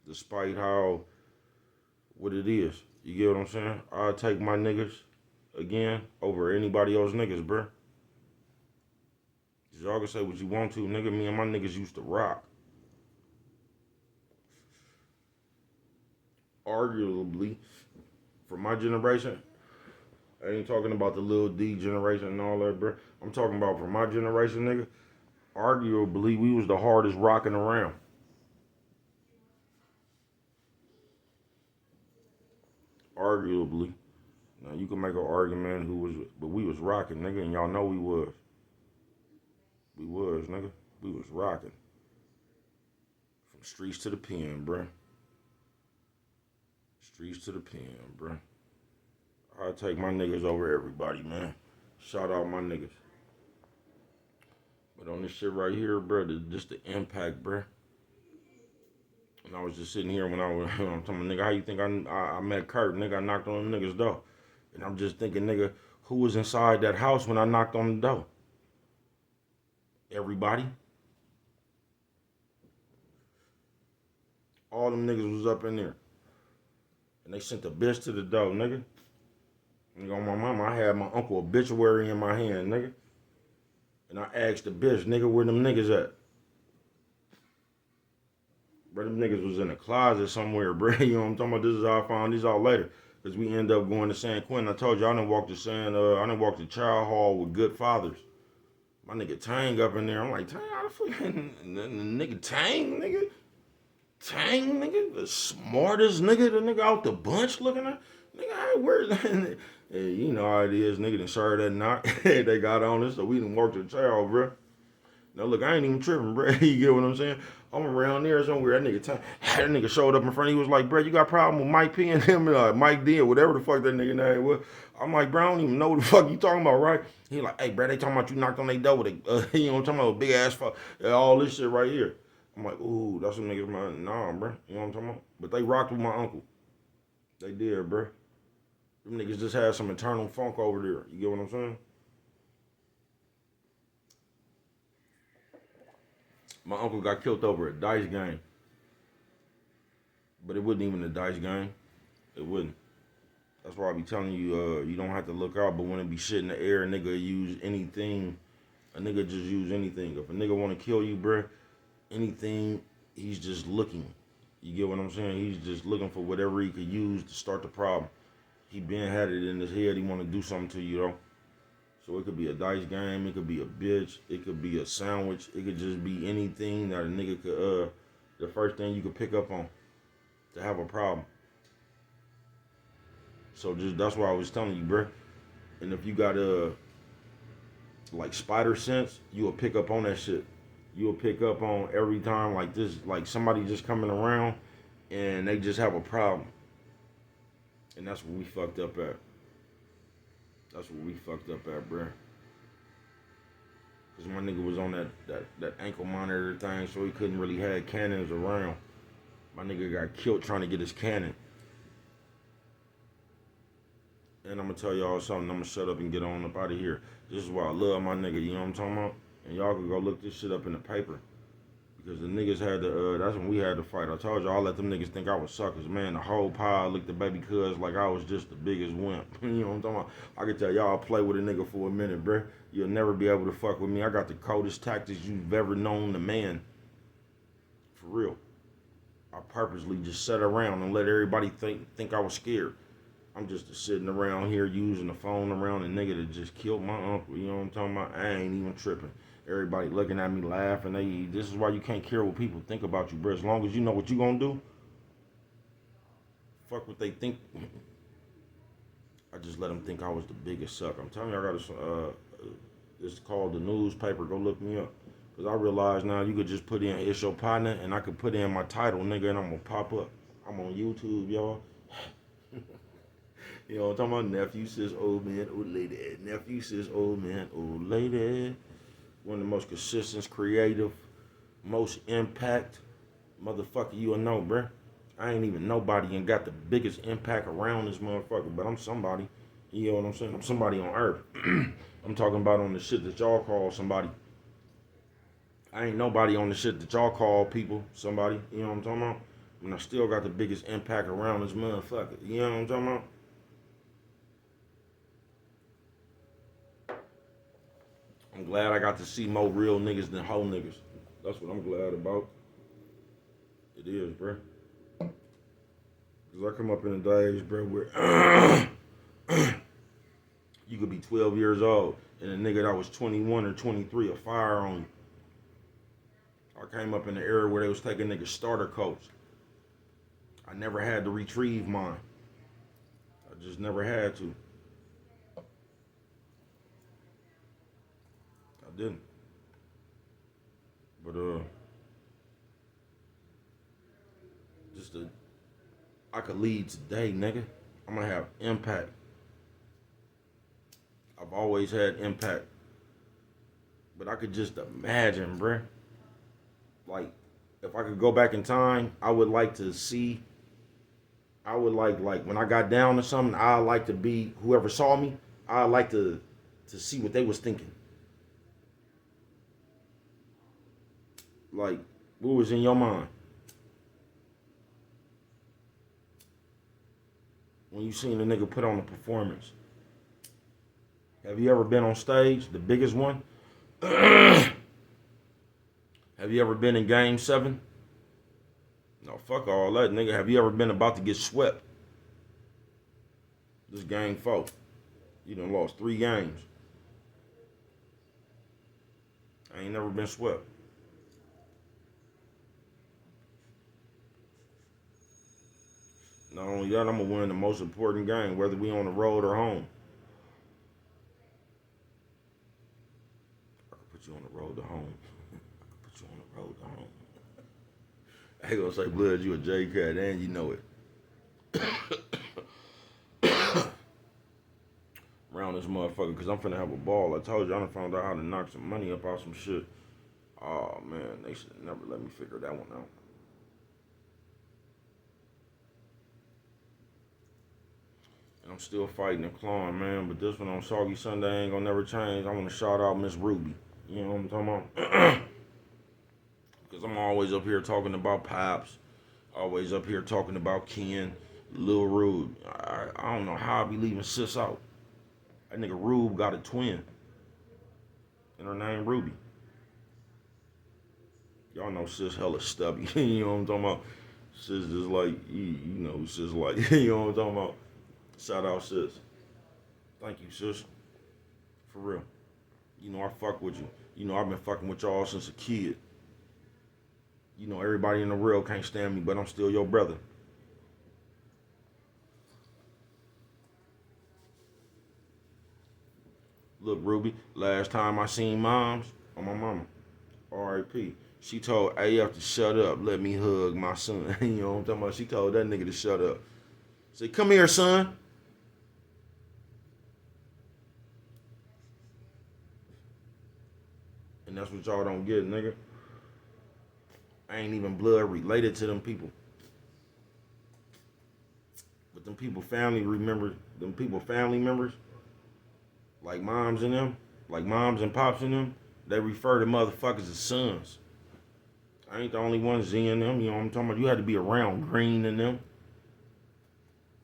Despite how, what it is. You get what I'm saying? I'd take my niggas, again, over anybody else niggas, bro. Cause y'all can say what you want to, nigga. Me and my niggas used to rock. Arguably, for my generation, I ain't talking about the little D generation and all that, bro. I'm talking about for my generation, nigga. Arguably, we was the hardest rocking around. Arguably. Now you can make an argument but we was rocking, nigga, and y'all know we was. We was, nigga. We was rocking. From streets to the pen, bruh. Streets to the pen, bruh. I take my niggas over everybody, man. Shout out my niggas. But on this shit right here, bruh, just the impact, bruh. And I was just sitting here when I'm talking, nigga, how you think I met Kurt? Nigga, I knocked on them niggas' door. And I'm just thinking, nigga, who was inside that house when I knocked on the door? Everybody. All them niggas was up in there. And they sent a bitch to the door, nigga. Nigga, on my mama, I had my uncle obituary in my hand, nigga. And I asked the bitch, nigga, where them niggas at? Bro, them niggas was in a closet somewhere, bro. You know what I'm talking about? This is how I found these out later. Because we end up going to San Quentin. I told you I done walked to Child Hall with good fathers. My nigga Tang up in there. I'm like, Tang, how the fuck? Nigga Tang, nigga? Tang, nigga? The smartest nigga, the nigga out the bunch looking at? Nigga, where's that? Hey, you know how it is, nigga done served that knock. They got on us, so we done walked to the child, bro. Now look, I ain't even tripping, bro. You get what I'm saying? I'm around there somewhere. That nigga showed up in front. He was like, bro, you got a problem with Mike P and him? Mike D or whatever the fuck that nigga name was. I'm like, bro, I don't even know what the fuck you talking about, right? He like, hey, bro, they talking about you knocked on their door with a, you know what I'm talking about, big ass fuck, all this shit right here. I'm like, ooh, that's some niggas, man. Nah, bro. You know what I'm talking about? But they rocked with my uncle. They did, bro. Them niggas just had some internal funk over there. You get what I'm saying? My uncle got killed over a dice game. But it wasn't even a dice game. It wouldn't. That's why I be telling you, you don't have to look out, but when it be shit in the air, a nigga use anything. A nigga just use anything. If a nigga want to kill you, bruh, anything, he's just looking. You get what I'm saying? He's just looking for whatever he could use to start the problem. He been had it in his head, he want to do something to you, though. So it could be a dice game, it could be a bitch, it could be a sandwich, it could just be anything that a nigga could, the first thing you could pick up on to have a problem. So just that's why I was telling you, bruh. And if you got like spider sense, you'll pick up on that shit. You'll pick up on every time like this, like somebody just coming around and they just have a problem. And that's what we fucked up at. That's what we fucked up at, bruh. Cause my nigga was on that ankle monitor thing, so he couldn't really have cannons around. My nigga got killed trying to get his cannon. And I'm gonna tell y'all something. I'm gonna shut up and get on up out of here. This is why I love my nigga. You know what I'm talking about? And y'all can go look this shit up in the paper. Because the niggas had to, that's when we had to fight. I told y'all, I let them niggas think I was suckers. Man, the whole pile looked at baby cuz like I was just the biggest wimp. You know what I'm talking about? I can tell y'all, play with a nigga for a minute, bruh. You'll never be able to fuck with me. I got the coldest tactics you've ever known to man. For real. I purposely just sat around and let everybody think I was scared. I'm just sitting around here using the phone around a nigga that just killed my uncle. You know what I'm talking about? I ain't even tripping. Everybody looking at me laughing. This is why you can't care what people think about you, bro. As long as you know what you gonna do, fuck what they think. I just let them think I was the biggest sucker. I'm telling you, I got it's called the newspaper. Go look me up. Because I realize now you could just put in It's Your Partner and I could put in my title, nigga, and I'm gonna pop up. I'm on YouTube, y'all. You know what I'm talking about? Nephew says old man, old lady. Nephew says old man, old lady. One of the most consistent, creative, most impact motherfucker you'll know, bruh. I ain't even nobody and got the biggest impact around this motherfucker, but I'm somebody. You know what I'm saying? I'm somebody on earth. I'm talking about on the shit that y'all call somebody. I ain't nobody on the shit that y'all call people somebody. You know what I'm talking about? And I still got the biggest impact around this motherfucker. You know what I'm talking about? I'm glad I got to see more real niggas than hoe niggas. That's what I'm glad about. It is, bro. Cause I come up in the days, bro, where You could be 12 years old and a nigga that was 21 or 23 a fire on you. I came up in the era where they was taking niggas starter coats. I never had to retrieve mine. I just never had to. I didn't. But I could lead today, nigga. I'm gonna have impact. I've always had impact. But I could just imagine, bruh. Like, if I could go back in time, I would like to see. I would like when I got down to something, I'd like to be whoever saw me. I'd like to see what they was thinking. Like, what was in your mind when you seen a nigga put on a performance? Have you ever been on stage, the biggest one? Have you ever been in Game 7? No, fuck all that, nigga. Have you ever been about to get swept? This Game 4. You done lost 3 games. I ain't never been swept. Not only that, I'm going to win the most important game, whether we on the road or home. I can put you on the road to home. I can put you on the road to home. I ain't going to say, Blood, you a J-Cat, and you know it. Around this motherfucker, because I'm finna have a ball. I told you, I done found out how to knock some money up out some shit. Oh, man, they should never let me figure that one out. And I'm still fighting and clawing, man. But this one on Soggy Sunday ain't gonna never change. I want to shout out Miss Ruby. You know what I'm talking about? Because I'm always up here talking about Pops. Always up here talking about Ken, Lil Rube. I don't know how I be leaving Sis out. That nigga Rube got a twin. And her name Ruby. Y'all know Sis hella stubby. You know what I'm talking about? Sis just like, you know, Sis like, you know what I'm talking about? Shout out, Sis. Thank you, Sis. For real. You know, I fuck with you. You know, I've been fucking with y'all since a kid. You know, everybody in the world can't stand me, but I'm still your brother. Look, Ruby, last time I seen Moms, on my mama, R.I.P., she told AF to shut up, let me hug my son. You know what I'm talking about? She told that nigga to shut up. Say, come here, son. And that's what y'all don't get, nigga. I ain't even blood related to them people. But them people family members, like moms and them, like moms and pops and them, they refer to motherfuckers as sons. I ain't the only one seeing them, you know what I'm talking about? You had to be around Green and them.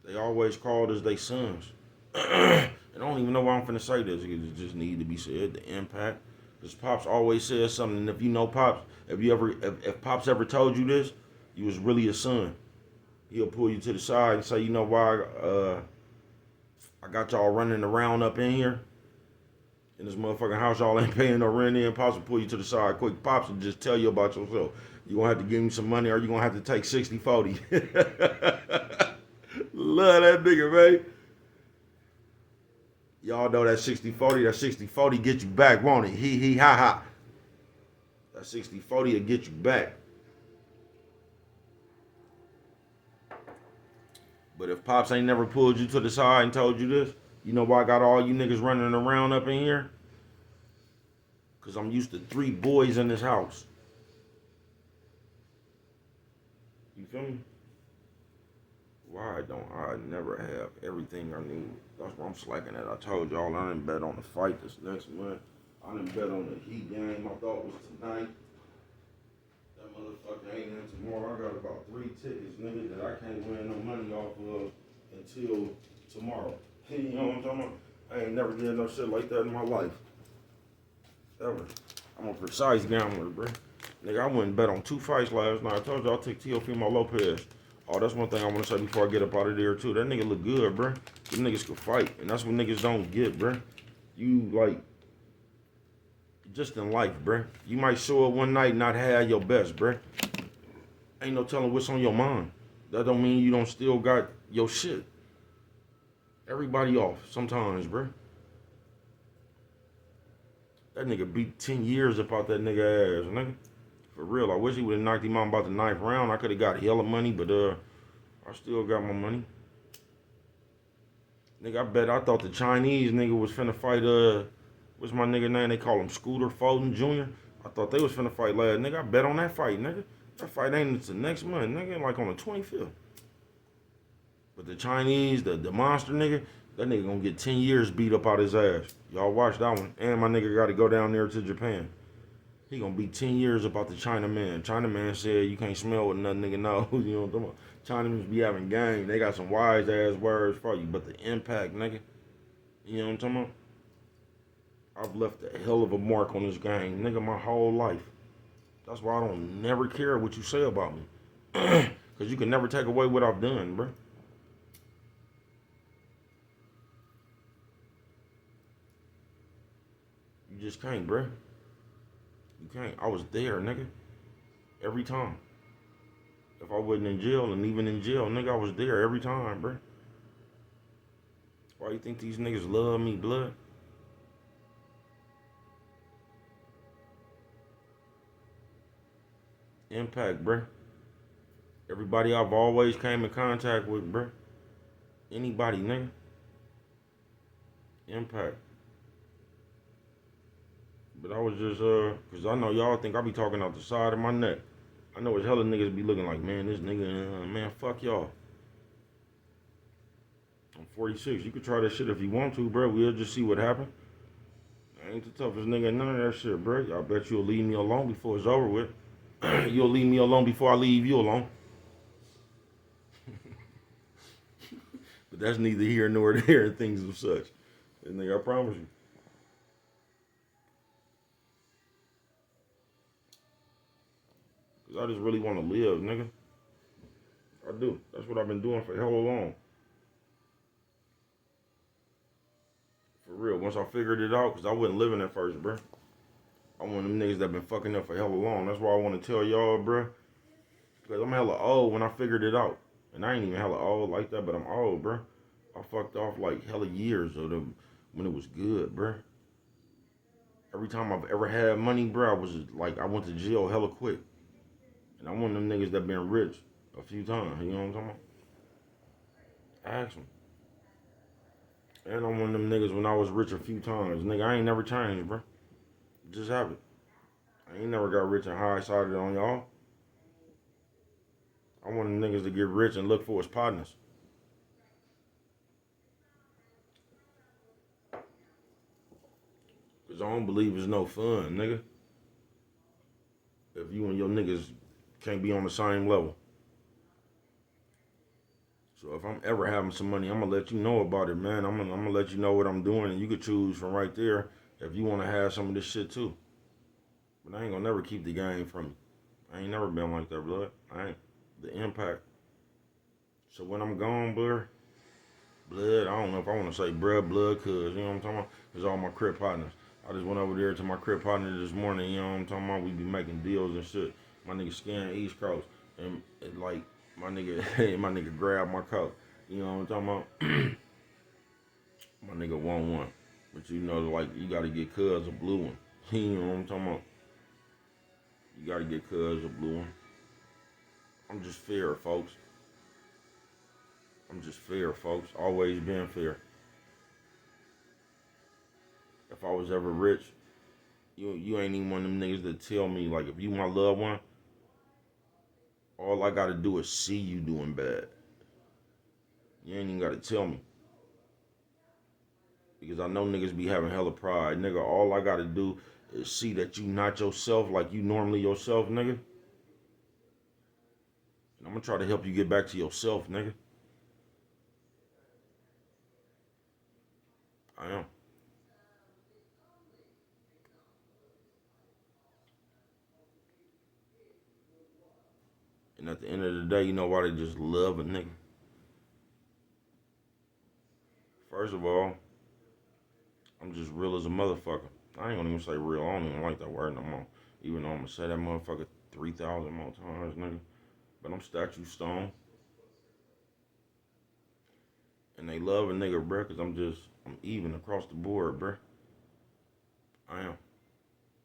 They always called us they sons. I don't even know why I'm finna say this. It just need to be said, the impact. Because Pops always says something, and if you know Pops, if Pops ever told you this, you was really a son. He'll pull you to the side and say, you know why I got y'all running around up in here? In this motherfucking house, y'all ain't paying no rent in. Pops will pull you to the side quick. Pops will just tell you about yourself. You gonna have to give me some money or you gonna have to take 60-40. Love that nigga, man. Y'all know that 60-40, that 60-40 get you back, won't it? He, ha, ha. That 60-40 will get you back. But if Pops ain't never pulled you to the side and told you this, you know why I got all you niggas running around up in here? Because I'm used to 3 boys in this house. You feel me? Why don't I never have everything I need? That's what I'm slacking at. I told y'all I didn't bet on the fight this next month. I didn't bet on the Heat game. I thought was tonight. That motherfucker ain't in tomorrow. I got about 3 tickets, nigga, that I can't win no money off of until tomorrow. You know what I'm talking about? I ain't never did no shit like that in my life. Ever. I'm a precise gambler, bro. Nigga, I went and bet on 2 fights last night. I told you I took Teofimo Lopez Oh, that's one thing I want to say before I get up out of there too. That nigga look good, bruh. Them niggas can fight, and that's what niggas don't get, bruh. You like just in life, bruh. You might show up one night and not have your best, bruh. Ain't no telling what's on your mind. That don't mean you don't still got your shit. Everybody off sometimes, bruh. That nigga beat 10 years up out that nigga ass, nigga. For real, I wish he would have knocked him out about the ninth round. I could have got hella money, but I still got my money. Nigga, I thought the Chinese nigga was finna fight, what's my nigga name? They call him Scooter Foden Jr. I thought they was finna fight last. Nigga, I bet on that fight, nigga. That fight ain't until next month, nigga, like on the 25th. But the Chinese, the monster nigga, that nigga gonna get 10 years beat up out his ass. Y'all watch that one. And my nigga gotta go down there to Japan. He gonna be 10 years about the China man. China man said you can't smell what nothing nigga knows. You know what I'm talking about? Chinese be having game. They got some wise ass words for you. But the impact, nigga, you know what I'm talking about? I've left a hell of a mark on this game, nigga, my whole life. That's why I don't never care what you say about me. Cause you can never take away what I've done, bro. You just can't, bro. You can't. I was there, nigga. Every time. If I wasn't in jail, and even in jail, nigga, I was there every time, bro. Why you think these niggas love me, blood? Impact, bro. Everybody I've always came in contact with, bro. Anybody, nigga. Impact. But I was just, cause I know y'all think I be talking out the side of my neck. I know it's hella niggas be looking like, man, this nigga, man, fuck y'all. I'm 46. You could try that shit if you want to, bro. We'll just see what happens. I ain't the toughest nigga in none of that shit, bro. I bet you'll leave me alone before it's over with. You'll leave me alone before I leave you alone. But that's neither here nor there and things of such. And nigga, I promise you. Cause I just really want to live, nigga. I do. That's what I've been doing for hella long. For real. Once I figured it out, cause I wasn't living at first, bro. I'm one of them niggas that been fucking up for hella long. That's why I want to tell y'all, bro. Because I'm hella old when I figured it out. And I ain't even hella old like that, but I'm old, bro. I fucked off like hella years of them when it was good, bro. Every time I've ever had money, bro, I was like, I went to jail hella quick. And I'm one of them niggas that been rich a few times. You know what I'm talking about? Ask them. And I'm one of them niggas when I was rich a few times. Nigga, I ain't never changed, bro. Just have it. I ain't never got rich and high-sided on y'all. I want them niggas to get rich and look for his partners. Cause I don't believe it's no fun, nigga. If you and your niggas can't be on the same level. So if I'm ever having some money, I'm gonna let you know about it, man. I'm gonna let you know what I'm doing, and you could choose from right there if you want to have some of this shit too. But I ain't gonna never keep the game from you. I ain't never been like that, blood. I ain't. The impact. So when I'm gone, blood, I don't know if I want to say blood, cause you know what I'm talking about? Cause all my crib partners. I just went over there to my crib partner this morning, you know what I'm talking about? We be making deals and shit. My nigga scan East Coast. And like, my nigga grabbed my coat. You know what I'm talking about? My nigga want one. But you know, like, you gotta get cuz a blue one. You know what I'm talking about? You gotta get cuz a blue one. I'm just fair, folks. I'm just fair, folks. Always been fair. If I was ever rich, you ain't even one of them niggas that tell me, like, if you my loved one, all I gotta do is see you doing bad. You ain't even gotta tell me. Because I know niggas be having hella pride. Nigga, all I gotta do is see that you not yourself like you normally yourself, nigga. And I'm gonna try to help you get back to yourself, nigga. I am. And at the end of the day, you know why they just love a nigga? First of all, I'm just real as a motherfucker. I ain't gonna even say real. I don't even like that word no more. Even though I'm gonna say that motherfucker 3,000 more times, nigga. But I'm statue stone. And they love a nigga, bruh, because I'm even across the board, bruh. I am.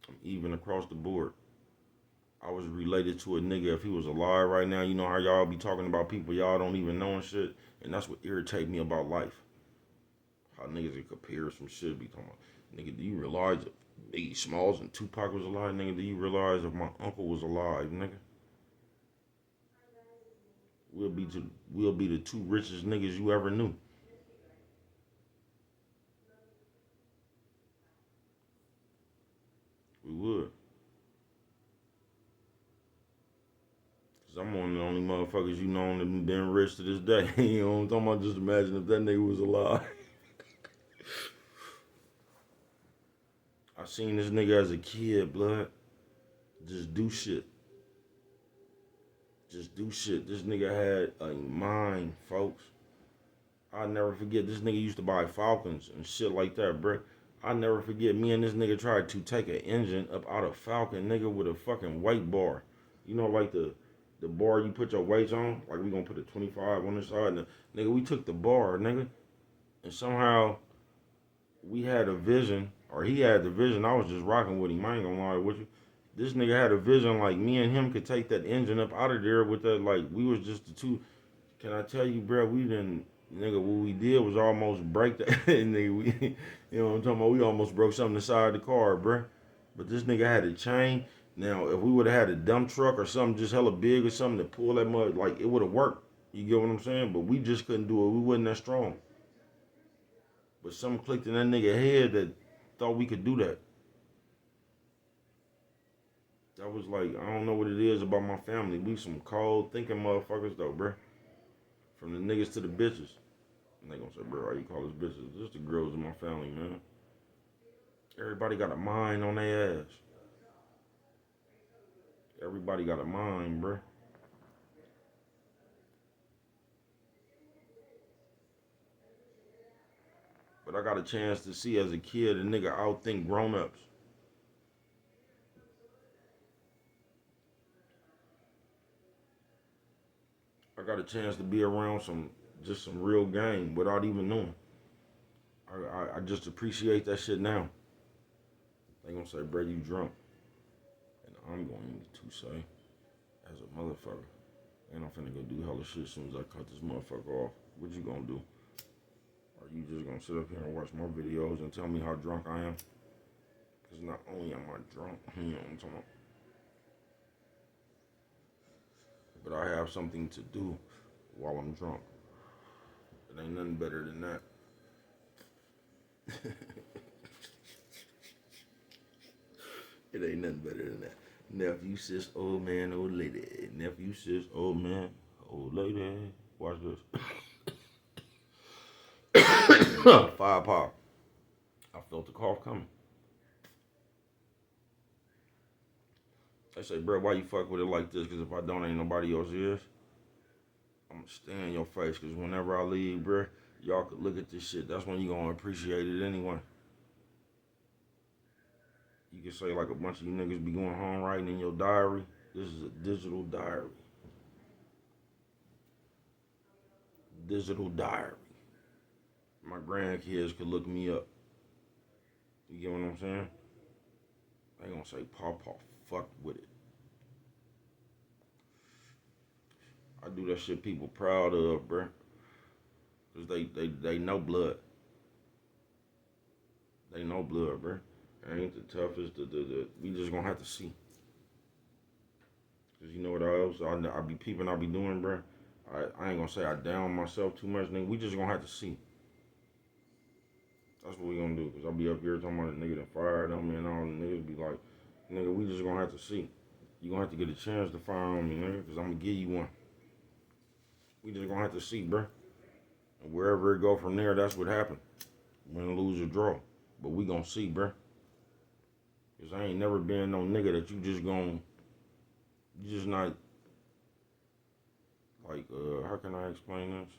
I'm even across the board. I was related to a nigga if he was alive right now. You know how y'all be talking about people y'all don't even know and shit? And that's what irritates me about life. How niggas can compare some shit. Be talking about, nigga, do you realize if Biggie Smalls and Tupac was alive, nigga? Do you realize if my uncle was alive, nigga? We'll be the two richest niggas you ever knew. We would. Cause I'm one of the only motherfuckers you know that been rich to this day. You know what I'm talking about? Just imagine if that nigga was alive. I seen this nigga as a kid, blood. Just do shit. Just do shit. This nigga had a mind, folks. I'll never forget. This nigga used to buy Falcons and shit like that, bruh. I'll never forget. Me and this nigga tried to take an engine up out of Falcon, nigga, with a fucking weight bar. You know, like the bar you put your weights on? Like, we gonna put a 25 on this side. And nigga, we took the bar, nigga. And somehow, we had a vision, or he had the vision. I was just rocking with him. I ain't gonna lie with you. This nigga had a vision like me and him could take that engine up out of there with that, like, we was just the two. Can I tell you, bro, we didn't, nigga, what we did was almost break that, nigga, we, you know what I'm talking about, we almost broke something inside the car, bro. But this nigga had a chain. Now, if we would have had a dump truck or something just hella big or something to pull that mud, like, it would have worked. You get what I'm saying? But we just couldn't do it. We wasn't that strong. But something clicked in that nigga head that thought we could do that. That was like, I don't know what it is about my family. We some cold thinking motherfuckers though, bruh. From the niggas to the bitches. And they gonna say, bro, why you call us bitches? Just the girls in my family, man. Everybody got a mind on their ass. Everybody got a mind, bruh. But I got a chance to see as a kid a nigga outthink grown-ups. I got a chance to be around some real game without even knowing. I just appreciate that shit now. They gonna say, bro, you drunk. And I'm going to say, as a motherfucker, and I'm finna go do hella shit as soon as I cut this motherfucker off. What you gonna do? Are you just gonna sit up here and watch more videos and tell me how drunk I am? Because not only am I drunk, you know what I'm talking about, but I have something to do while I'm drunk. It ain't nothing better than that. It ain't nothing better than that. Nephew, sis, old man, old lady. Nephew, sis, old man, old lady. Watch this. Fire pop. I felt the cough coming. They say, bro, why you fuck with it like this? Because if I don't, ain't nobody else is. I'm gonna stay in your face. Because whenever I leave, bro, y'all could look at this shit. That's when you gonna appreciate it anyway. You can say like a bunch of you niggas be going home writing in your diary. This is a digital diary. Digital diary. My grandkids could look me up. You get what I'm saying? They gonna say, Pawpaw fucked with it. I do that shit people proud of, bruh. Cause they know blood. They know blood, bruh. It ain't the toughest. We just gonna have to see. Cause you know what else I be peeping, I be doing, bruh. I ain't gonna say I down myself too much, nigga. We just gonna have to see. That's what we gonna do. Cause I'll be up here talking about a nigga that fired on me and all the niggas be like, nigga, we just gonna have to see. You gonna have to get a chance to fire on me, nigga, cause I'm gonna give you one. We just gonna have to see, bruh. And wherever it go from there, that's what happened. Win, lose, or draw. But we gonna see, bruh. Cause I ain't never been no nigga that you just not, Like, how can I explain this?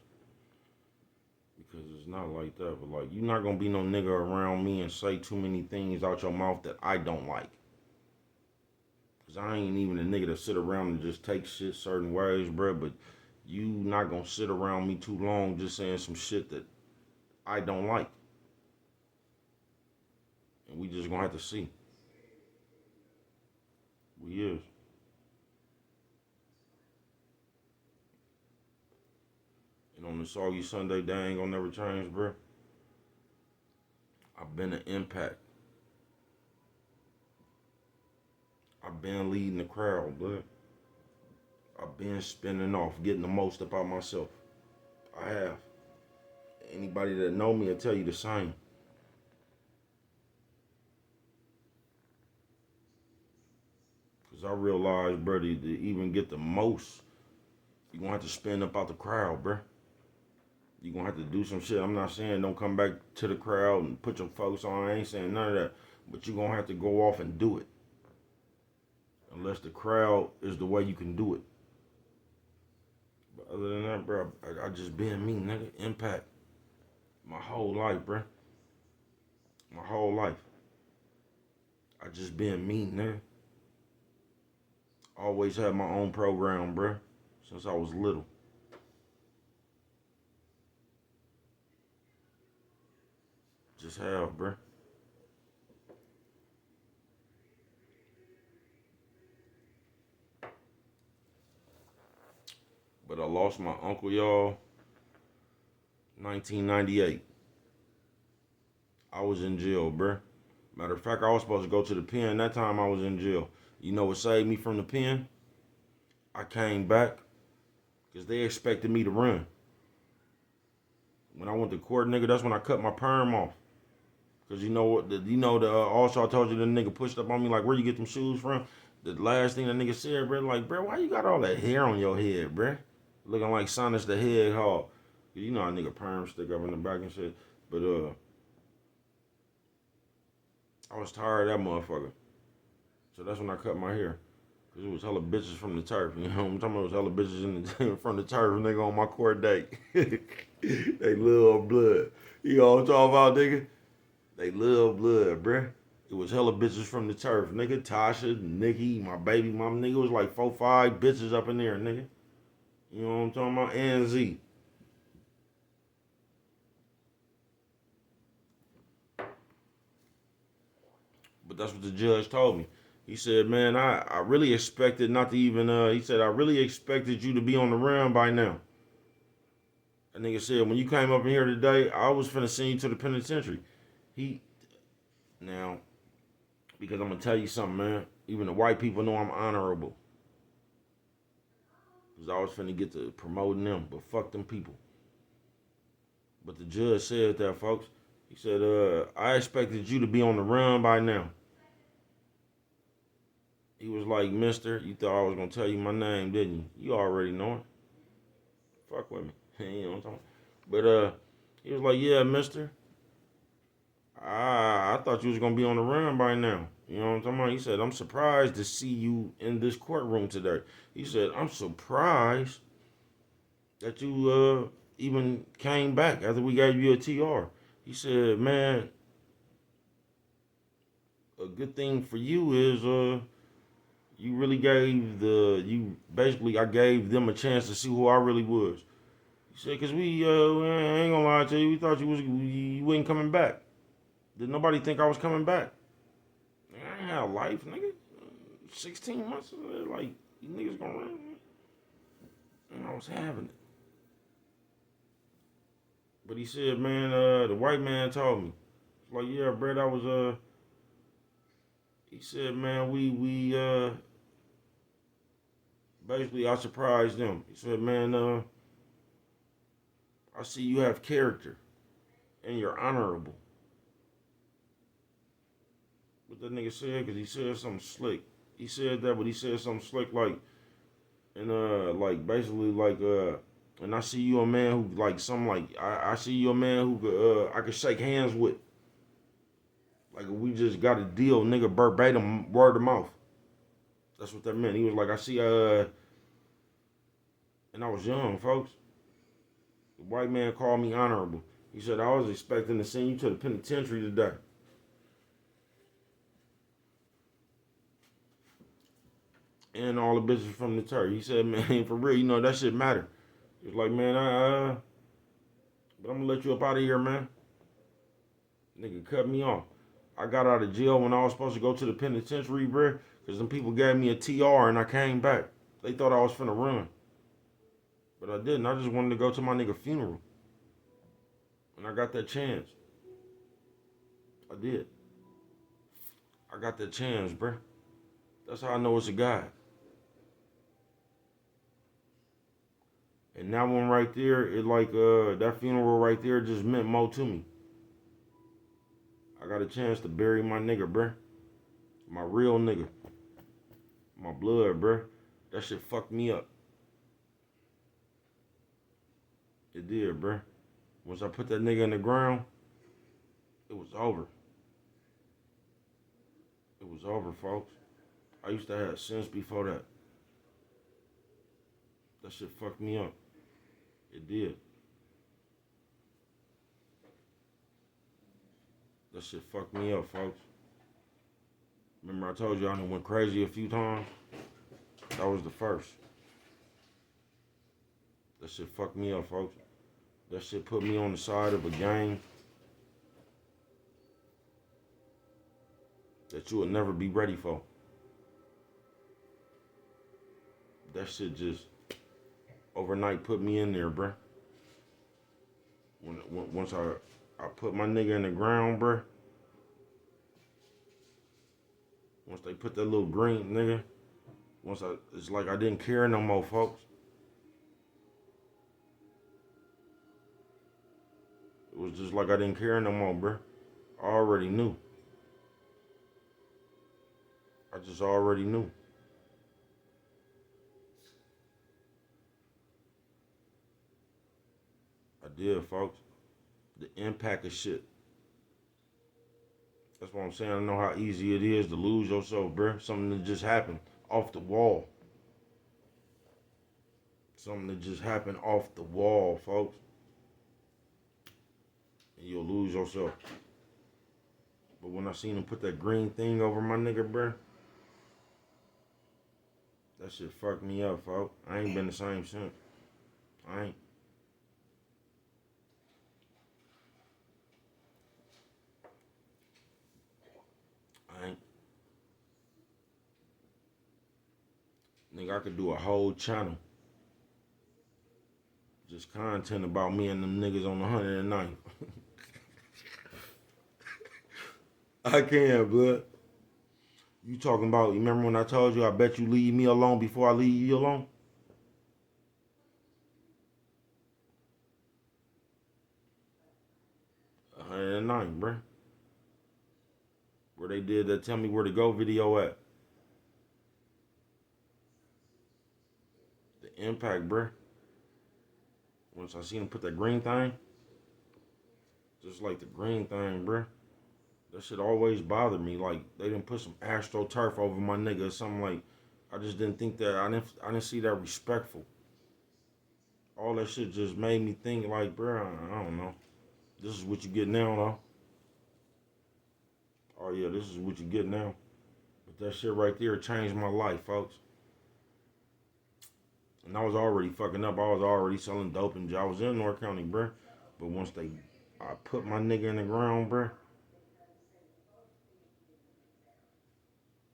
Because it's not like that, but like, you're not gonna be no nigga around me and say too many things out your mouth that I don't like. Cause I ain't even a nigga to sit around and just take shit certain ways, bruh. But you not gonna sit around me too long just saying some shit that I don't like. And we just gonna have to see. We is. And on the Soggy Sunday, they ain't gonna never change, bruh. I've been an impact. I've been leading the crowd, blood. I've been spinning off, getting the most about myself. I have. Anybody that know me will tell you the same. Cause I realized, brother, to even get the most, you gonna have to spin up out the crowd, bruh. You gonna have to do some shit. I'm not saying don't come back to the crowd and put your folks on. I ain't saying none of that. But you gonna have to go off and do it. Unless the crowd is the way you can do it. But other than that, bro, I just been me, nigga. Impact. My whole life, bro. My whole life. I just been me, nigga. Always had my own program, bro. Since I was little. Just have, bro. But I lost my uncle, y'all, 1998. I was in jail, bruh. Matter of fact, I was supposed to go to the pen. That time I was in jail. You know what saved me from the pen? I came back because they expected me to run. When I went to court, nigga, that's when I cut my perm off. Cause you know what? Also I told you the nigga pushed up on me like, where you get them shoes from? The last thing the nigga said, bro, like, bro, why you got all that hair on your head, bro? Looking like Sonic the Hedgehog. You know how nigga perm stick up in the back and shit. But I was tired of that motherfucker. So that's when I cut my hair. Cause it was hella bitches from the turf. You know what I'm talking about? It was hella bitches from the turf, nigga, on my court date. They love blood. You know what I'm talking about, nigga? They love blood, bruh. It was hella bitches from the turf, nigga. Tasha, Nikki, my baby mama, nigga. It was like 4-5 bitches up in there, nigga. You know what I'm talking about? And Z. But that's what the judge told me. He said, man, I really expected not to even, he said, I really expected you to be on the run by now. That nigga said, when you came up in here today, I was finna send you to the penitentiary. He, now, because I'm gonna tell you something, man. Even the white people know I'm honorable. Because I was finna get to promoting them, but fuck them people. But the judge said that, folks. He said, I expected you to be on the run by now. He was like, mister, you thought I was gonna tell you my name, didn't you? You already know it. Fuck with me. You know what I'm talking about? But he was like, yeah, mister. I thought you was gonna be on the run by now. You know what I'm talking about? He said, I'm surprised to see you in this courtroom today. He said, I'm surprised that you even came back after we gave you a TR. He said, man, a good thing for you is you really gave I gave them a chance to see who I really was. He said, cause I ain't gonna lie to you, we thought you wasn't coming back. Did nobody think I was coming back? I ain't had a life, nigga. 16 months, like, you niggas gonna run. And I was having it. But he said, man, the white man told me. Like, yeah, bro, that was, he said, man, we basically, I surprised them. He said, man, I see you have character and you're honorable. What that nigga said, because he said something slick. He said that, but he said something slick like, and like basically like, and I see you a man who like something like, I see you a man who I could shake hands with. Like we just got a deal, nigga, verbatim, word of mouth. That's what that meant. He was like, I see, and And I was young, folks. The white man called me honorable. He said, I was expecting to send you to the penitentiary today. And all the bitches from the turf. He said, man, for real, you know, that shit matter. He was like, man, but I'm gonna let you up out of here, man. Nigga cut me off. I got out of jail when I was supposed to go to the penitentiary, bruh, because them people gave me a TR and I came back. They thought I was finna run. But I didn't. I just wanted to go to my nigga funeral. And I got that chance. I did. I got that chance, bruh. That's how I know it's a God. And that one right there, it like that funeral right there just meant more to me. I got a chance to bury my nigga, bruh. My real nigga. My blood, bruh. That shit fucked me up. It did, bruh. Once I put that nigga in the ground, it was over. It was over, folks. I used to have sense before that. That shit fucked me up. It did. That shit fucked me up, folks. Remember I told you I done went crazy a few times? That was the first. That shit fucked me up, folks. That shit put me on the side of a gang that you would never be ready for. That shit just overnight put me in there, bruh. Once I put my nigga in the ground, bruh. Once they put that little green nigga, it's like I didn't care no more, folks. It was just like I didn't care no more, bruh. I already knew. I just already knew. I did, folks. The impact of shit. That's what I'm saying. I know how easy it is to lose yourself, bruh. Something that just happened off the wall. Something that just happened off the wall, folks. And you'll lose yourself. But when I seen him put that green thing over my nigga, bruh, that shit fucked me up, folks. I ain't been the same since. I ain't. Nigga, I could do a whole channel. Just content about me and them niggas on the 109th. I can, blood. You talking about, you remember when I told you I bet you leave me alone before I leave you alone? '09, bruh. Where they did that Tell Me Where to Go video at. The impact, bruh. Once I seen him put that green thing, just like the green thing, bruh. That shit always bothered me. Like, they didn't put some AstroTurf over my nigga or something like. I just didn't think that, I didn't see that respectful. All that shit just made me think like, bruh, I don't know. This is what you get now, though. Oh yeah, this is what you get now. But that shit right there changed my life, folks. And I was already fucking up. I was already selling dope and I was in North County, bruh. But once I put my nigga in the ground, bruh,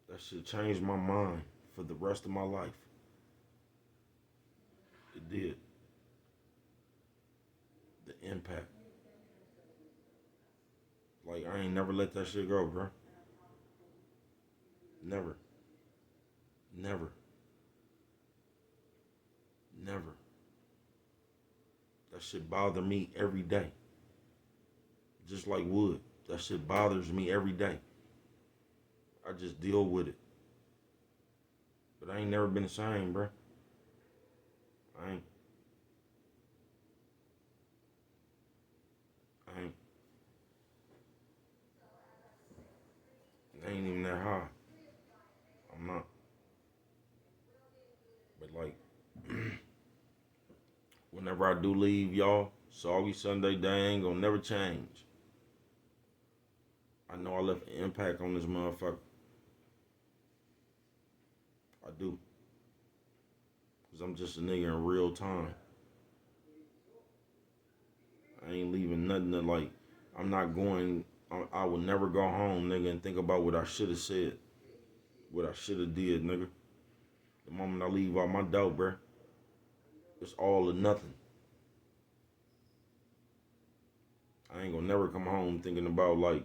that shit changed my mind for the rest of my life. It did. The impact. Like, I ain't never let that shit go, bruh. Never. Never. Never. That shit bother me every day. Just like wood. That shit bothers me every day. I just deal with it. But I ain't never been the same, bruh. I ain't. It ain't even that high. I'm not. But like, Whenever I do leave, y'all, Soggy Sunday Day ain't gonna never change. I know I left an impact on this motherfucker. I do. Because I'm just a nigga in real time. I ain't leaving nothing to like, I'm not going, I will never go home, nigga, and think about what I should have said. What I should have did, nigga. The moment I leave out my door, bruh, it's all or nothing. I ain't gonna never come home thinking about like,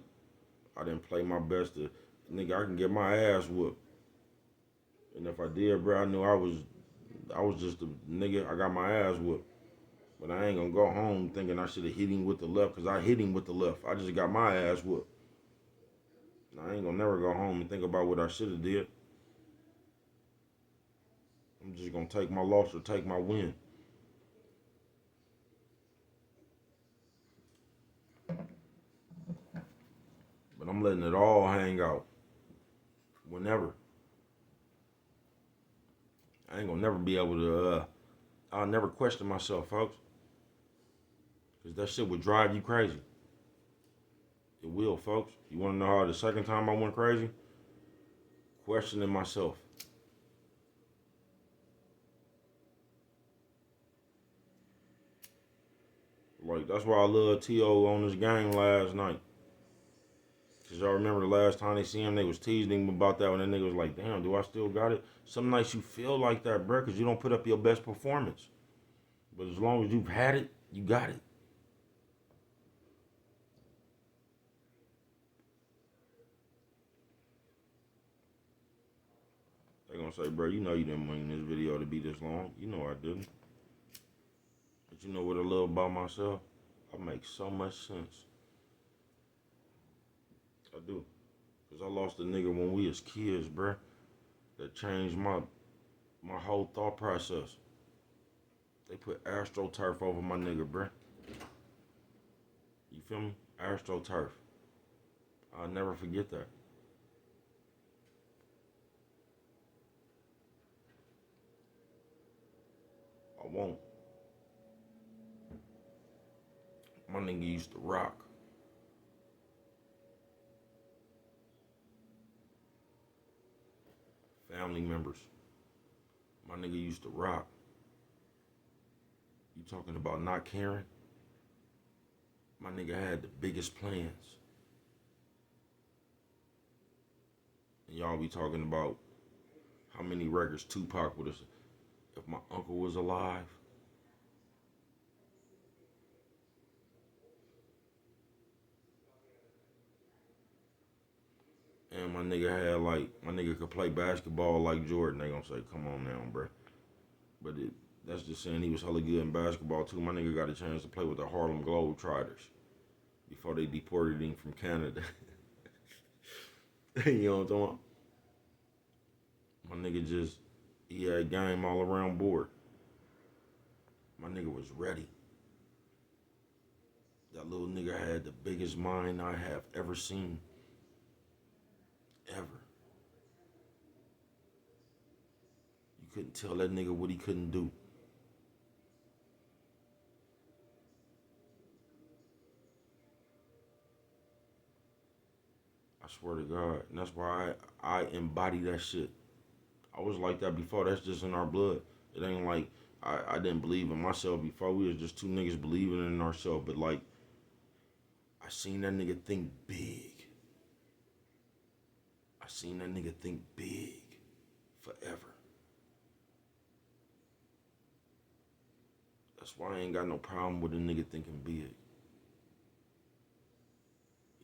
I didn't play my best to, nigga, I can get my ass whooped. And if I did, bro, I knew I was just a nigga, I got my ass whooped. But I ain't gonna go home thinking I should have hit him with the left, because I hit him with the left. I just got my ass whooped. I ain't gonna never go home and think about what I should have did. I'm just gonna take my loss or take my win. But I'm letting it all hang out. Whenever. I ain't gonna never be able to, I'll never question myself, folks. Because that shit would drive you crazy. It will, folks. You wanna know how the second time I went crazy? Questioning myself. Like, that's why I love T.O. on this game last night. Because y'all remember the last time they see him, they was teasing him about that when that nigga was like, damn, do I still got it? Some nights you feel like that, bro, because you don't put up your best performance. But as long as you've had it, you got it. They gonna say, bro, you know you didn't bring this video to be this long. You know I didn't. But you know what I love about myself? I make so much sense. I do. Because I lost a nigga when we was kids, bruh. That changed my whole thought process. They put AstroTurf over my nigga, bruh. You feel me? AstroTurf. I'll never forget that. I won't. My nigga used to rock. Family members. My nigga used to rock. You talking about not caring? My nigga had the biggest plans. And y'all be talking about how many records Tupac would have. If my uncle was alive. And my nigga had like, my nigga could play basketball like Jordan. They gonna say, come on now, bro. But that's just saying he was hella good in basketball too. My nigga got a chance to play with the Harlem Globetrotters before they deported him from Canada. You know what I'm talking about? My nigga just, he had game all around board. My nigga was ready. That little nigga had the biggest mind I have ever seen. Ever. You couldn't tell that nigga what he couldn't do. I swear to God. And that's why I embody that shit. I was like that before. That's just in our blood. It ain't like I didn't believe in myself before. We was just two niggas believing in ourselves. But like, I seen that nigga think big. I seen that nigga think big forever. That's why I ain't got no problem with a nigga thinking big.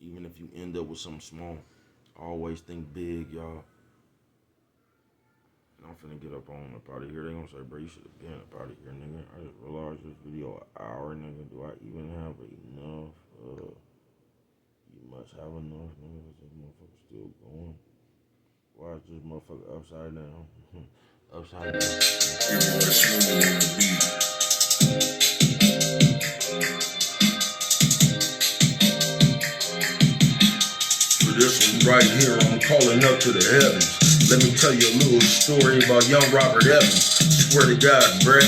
Even if you end up with something small, always think big, y'all. And I'm finna get up out of here. They gonna say, bro, you should have been up out of here, nigga. I just realized this video an hour, nigga. Do I even have enough? You must have enough, nigga. This motherfucker still going. Why is this motherfucker upside down? Upside down. For this one right here, I'm calling up to the heavens. Let me tell you a little story about young Robert Evans. Swear to God, bruh,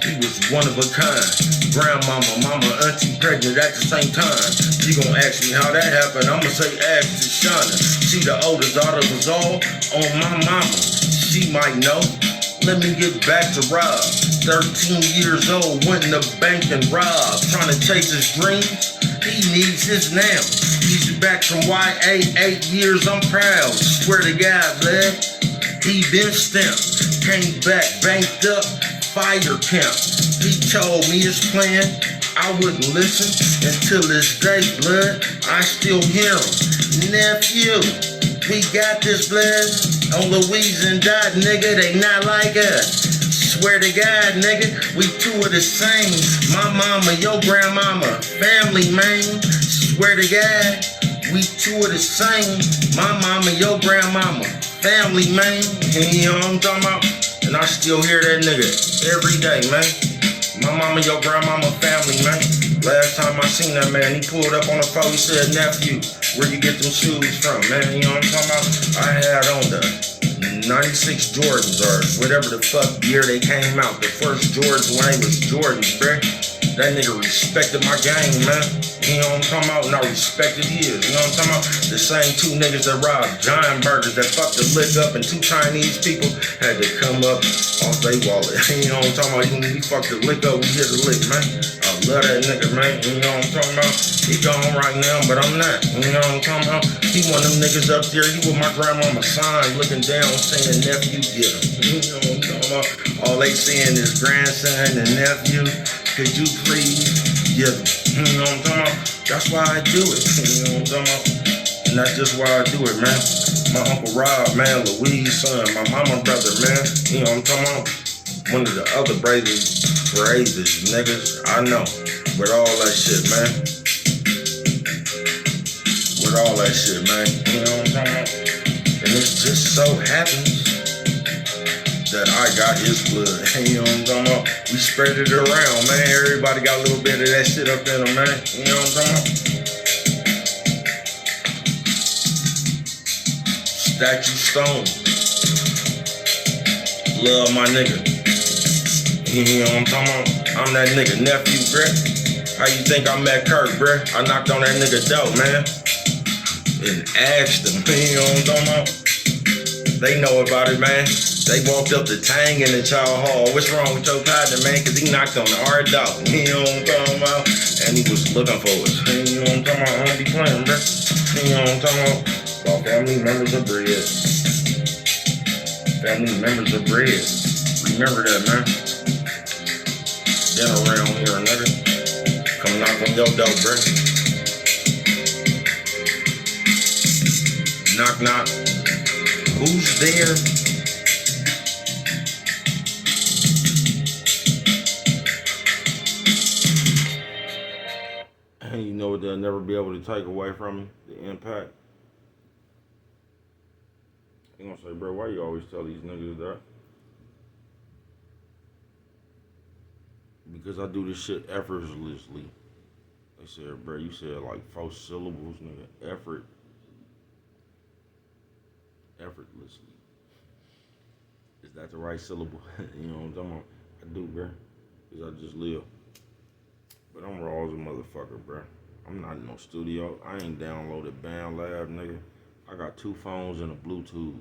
He was one of a kind. Grandmama, mama, auntie pregnant at the same time. You gon' ask me how that happened, I'ma say ask to Shauna. She the oldest daughter was all on my mama. She might know. Let me get back to Rob. 13 years old, went in the bank and robbed. Trying to chase his dreams, he needs his now. He's back from YA, 8 years, I'm proud. Swear to God, blood, he been stamped. Came back, banked up, fire camp. He told me his plan, I wouldn't listen. Until this day, blood, I still hear him. Nephew, we got this, blood. On Louise and Dot, nigga, they not like us. Swear to God, nigga, we two of the same. My mama, your grandmama, family, man. Swear to God, we two of the same. My mama, your grandmama, family, man. And you know what I'm talking about? And I still hear that nigga every day, man. My mama, your grandmama, family, man. Last time I seen that man, he pulled up on the phone, he said, nephew, where you get them shoes from, man? You know what I'm talking about? I had on the 96 Jordans or whatever the fuck year they came out. The first Jordans when they was Jordans, bruh. That nigga respected my game, man. You know what I'm talking about? And I respected his. You know what I'm talking about? The same two niggas that robbed Giant Burgers that fucked the lick up and two Chinese people had to come up off their wallet. You know what I'm talking about? Even we fucked the lick up, we hit the lick, man. I love that nigga, man. You know what I'm talking about? He gone right now, but I'm not. You know what I'm talking about? He one of them niggas up there. He with my grandmama sign looking down saying, nephew, get him. You know what I'm talking about? All they seeing is grandson and nephew. Could you please give him? You know what I'm talking about? That's why I do it. You know what I'm talking about? And that's just why I do it, man. My Uncle Rob, man, Louise's son, my mama brother, man. You know what I'm talking about? One of the other bravest niggas I know. With all that shit, man. With all that shit, man. You know what I'm talking about? And it just so happens that I got his blood. You know what I'm talking about? We spread it around, man. Everybody got a little bit of that shit up in them, man. You know what I'm talking about? Statue Stone. Love my nigga. You know what I'm talking about? I'm that nigga nephew, bruh. How you think I met Kirk, bruh? I knocked on that nigga door, man. And asked him, you know what I'm talking about? They know about it, man. They walked up to Tang in the Chow Hall. What's wrong with your partner, man? Cause he knocked on our door. You know what I'm talking about? And he was looking for us. You know what I'm talking about? I don't be playing, bruh. You know what I'm talking about? All family members of bread. Family members of bread. Remember that, man. Been around here, nigga. Come knock on your door, bruh. Knock, knock. Who's there? And you know what they'll never be able to take away from me? The impact. They gonna say, bro, why you always tell these niggas that? Because I do this shit effortlessly. They said, bro, you said like 4 syllables, nigga. Effortlessly. Is that the right syllable? You know what I'm talking about? I do, bro. Because I just live. But I'm raw as a motherfucker, bro. I'm not in no studio. I ain't downloaded BandLab, nigga. I got 2 phones and a Bluetooth.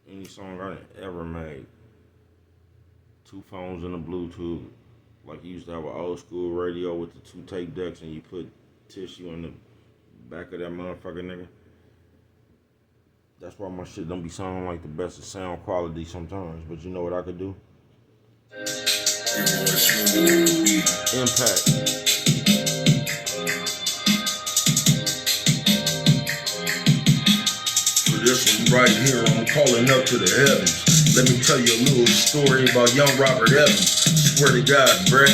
Any song I done ever made. 2 phones and a Bluetooth. Like you used to have an old school radio with the 2 tape decks and you put tissue in the back of that motherfucker, nigga. That's why my shit don't be sounding like the best of sound quality sometimes. But you know what I could do? Impact. For this one right here, I'm calling up to the heavens. Let me tell you a little story about young Robert Evans. Swear to God, bruh,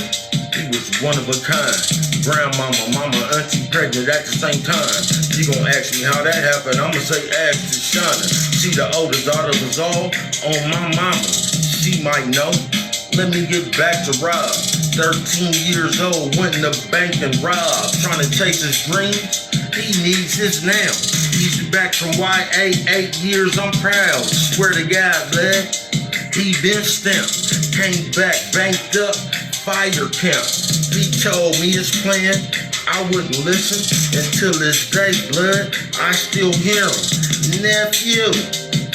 he was one of a kind. Grandmama, mama, auntie pregnant at the same time. You gon' ask me how that happened, I'ma say ask to Shauna. She the oldest daughter was all on my mama. She might know. Let me get back to Rob. 13 years old, went in the bank and robbed. Trying to chase his dreams, he needs his now. He's back from YA, 8 years, I'm proud. Swear to God, blood, He been stamped, came back, banked up, fire camp. He told me his plan, I wouldn't listen until this day, blood, I still hear him. Nephew,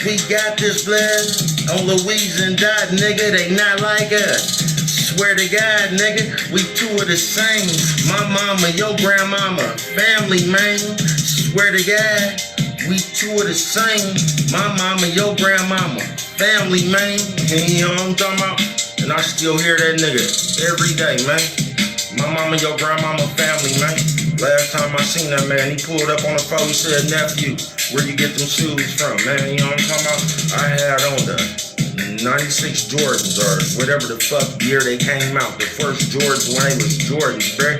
we got this blood on Louise and Dot, nigga, they not like us. Swear to God, nigga, we two of the same. My mama, your grandmama, family, man. Swear to God, we two of the same. My mama, your grandmama, family, man. And you know what I'm talking about? And I still hear that nigga every day, man. My mama, your grandmama, family, man. Last time I seen that man, he pulled up on the phone, he said, nephew, where you get them shoes from, man? You know what I'm talking about? I had on the 96 Jordans or whatever the fuck year they came out. The first Jordans when they was Jordans, bruh.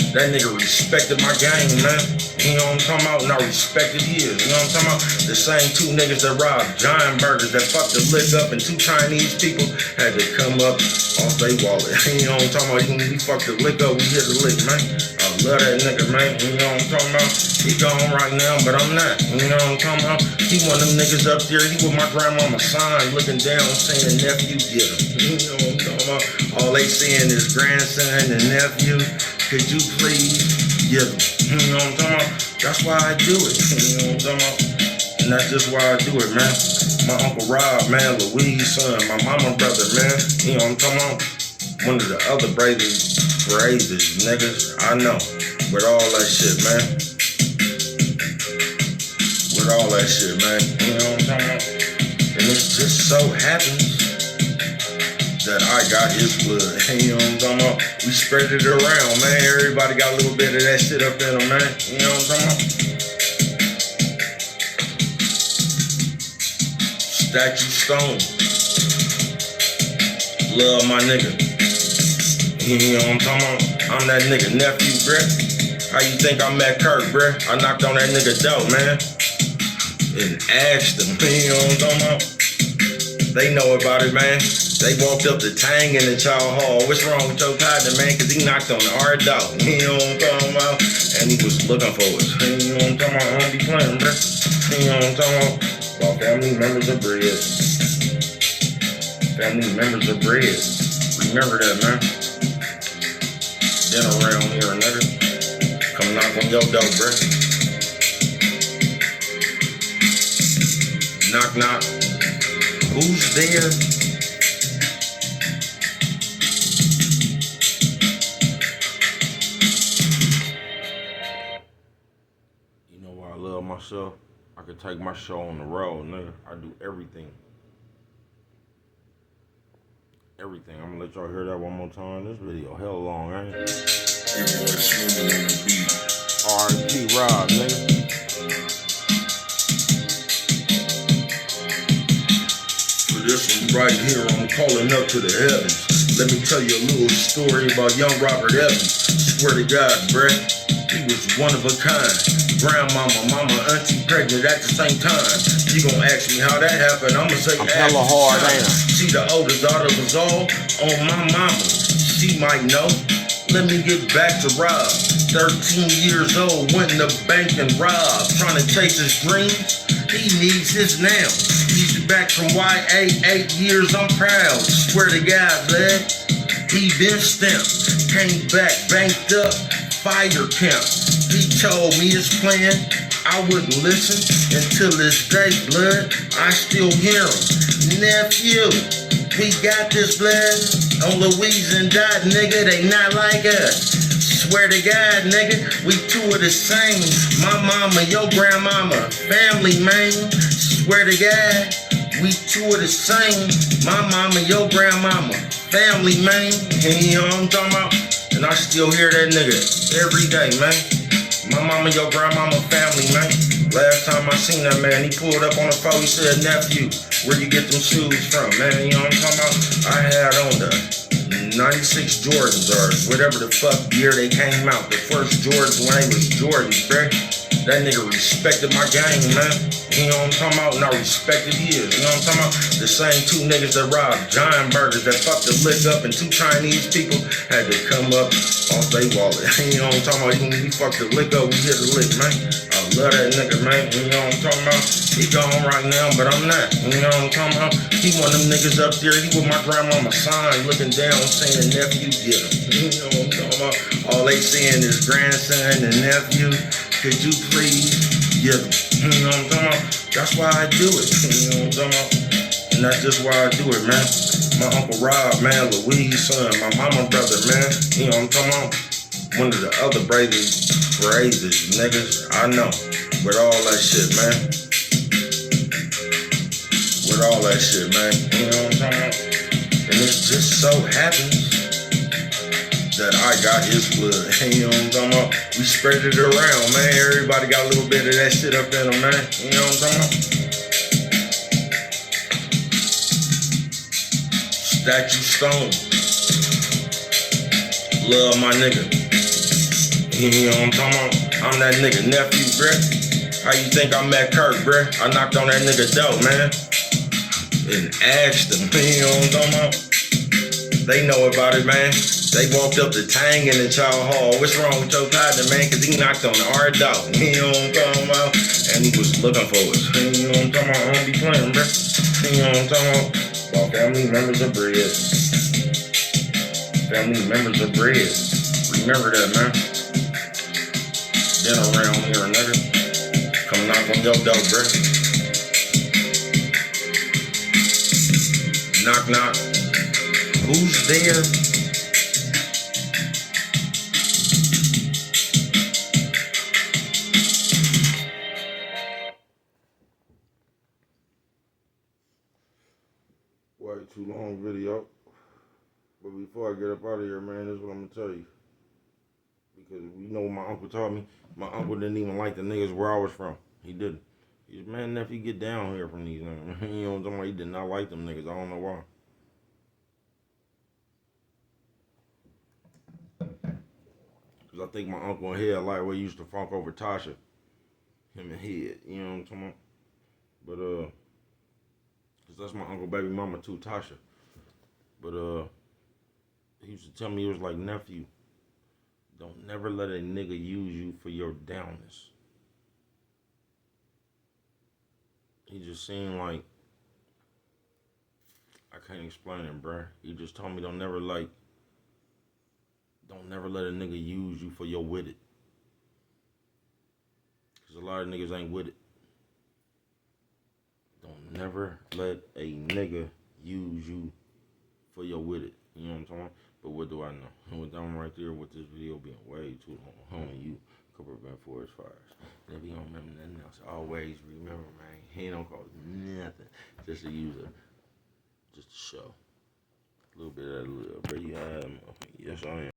That nigga respected my game, man. You know what I'm talking about? And I respected his. You know what I'm talking about? The same two niggas that robbed Giant Burgers that fucked the lick up and two Chinese people had to come up off their wallet. You know what I'm talking about? He fucked the lick up, we hit the lick, man. I love that nigga, man. You know what I'm talking about? He gone right now, but I'm not. You know what I'm talking about? He one of them niggas up there. He with my grandmama's sign looking down saying, nephew, get him. You know what I'm talking about? All they seeing is grandson and nephew. Could you please give him? You know what I'm talking about? That's why I do it. You know what I'm talking about? And that's just why I do it, man. My Uncle Rob, man, Louise's son, my mama brother, man. You know what I'm talking about? One of the other bravest niggas I know. With all that shit, man. With all that shit, man. You know what I'm talking about? And it just so happens that I got his blood. You know what I'm talking about? We spread it around, man. Everybody got a little bit of that shit up in them, man. You know what I'm talking about? Statue Stone. Love my nigga. You know what I'm talking about? I'm that nigga nephew, bruh. How you think I met Kurt, bruh? I knocked on that nigga door, man. And asked him, you know what I'm talking about? They know about it, man. They walked up to Tang in the Chow Hall. What's wrong with your partner, man? Cause he knocked on our door. You know what I'm talking about? And he was looking for us. You know what I'm talking about? I don't be playing, bruh. You know what I'm talking about? Well, family members of bread. Family members of bread. Remember that, man. Then around here, nigga. Come knock on your door, bruh. Knock, knock. Who's there? You know why I love myself? I could take my show on the road, nigga. I do everything. Everything. I'm gonna let y'all hear that one more time. This video hella long, ain't it? R.I.P. Rob, nigga. This one right here, I'm calling up to the heavens. Let me tell you a little story about young Robert Evans. Swear to God, bruh, he was one of a kind. Grandmama, mama, auntie pregnant at the same time. You gonna ask me how that happened? I'ma say I'm hella hard, ain't I? See, the oldest daughter was all on my mama. She might know. Let me get back to Rob. 13 years old, went in the bank and robbed, trying to chase his dreams. He needs his now. He's back from YA, 8 years, I'm proud. Swear to God, lad, he been stamped. Came back, banked up, fire camp. He told me his plan, I wouldn't listen until this day, blood, I still hear him. Nephew, we got this blood on Louise and Dot, nigga, they not like us. Swear to God, nigga, we two of the same. My mama, your grandmama, family, man. Swear to God, we two of the same. My mama, your grandmama, family, man. And you know what I'm talking about? And I still hear that nigga every day, man. My mama, your grandmama, family, man. Last time I seen that man, he pulled up on the phone, he said, nephew, where you get them shoes from, man? You know what I'm talking about? I had on the 96 Jordans or whatever the fuck year they came out. The first Jordans when they was Jordans, bruh. That nigga respected my game, man. You know what I'm talking about? And I respected his. You know what I'm talking about? The same two niggas that robbed Giant Burgers that fucked the lick up and two Chinese people had to come up off their wallet. You know what I'm talking about? He fucked the lick up, we hit the lick, man. I love that nigga, man. You know what I'm talking about? He gone right now, but I'm not. You know what I'm talking about? He one of them niggas up there. He with my grandmama sign, looking down, saying nephew get him. You know what I'm talking about? All they saying is grandson and nephew. Could you please get him? You know what I'm talking about? That's why I do it. You know what I'm talking about? And that's just why I do it, man. My Uncle Rob, man, Louise' son, my mama brother, man. You know what I'm talking about? One of the other bravest niggas I know. With all that shit, man. With all that shit, man. You know what I'm talking about? And it just so happens that I got his blood. You know what I'm talking about? We spread it around, man. Everybody got a little bit of that shit up in them, man. You know what I'm talking about? Statue Stone. Love my nigga. You know what I'm talking about? I'm that nigga nephew, bruh. How you think I met Kirk, bruh? I knocked on that nigga door, man. And asked him, you know what I'm talking about? They know about it, man. They walked up to Tang in the Chow Hall. What's wrong with your partner, man? Cause he knocked on our door. You know what I'm talking about? And he was looking for us. You know what I'm talking about? I don't be playing, bruh. You know what I'm talking about? About family members of bread. Family members of bread. Remember that, man. Been around here, nigga. Come knock on your door, bruh. Knock, knock. Who's there? Way too long video. But before I get up out of here, man, this is what I'm gonna tell you. Because you know what my uncle taught me? My uncle didn't even like the niggas where I was from. He didn't. He said, man, nephew, get down here from these niggas. You know what I'm talking about? He did not like them niggas. I don't know why. Because I think my uncle and Head like we used to funk over Tasha. Him and Head. You know what I'm talking about? But, because that's my uncle baby mama too, Tasha. But, he used to tell me, he was like, nephew, don't never let a nigga use you for your downness. He just seemed like, I can't explain it, bruh. He just told me don't never let a nigga use you for your with it. Because a lot of niggas ain't with it. Don't never let a nigga use you for your with it. You know what I'm talking about? But what do I know? And with them right there, with this video being way too long, only you could prevent forest fires. And if you don't remember nothing else, always remember, man, he don't cost nothing. Just to use it, just to show. A little bit of that little, but you have, yes I am.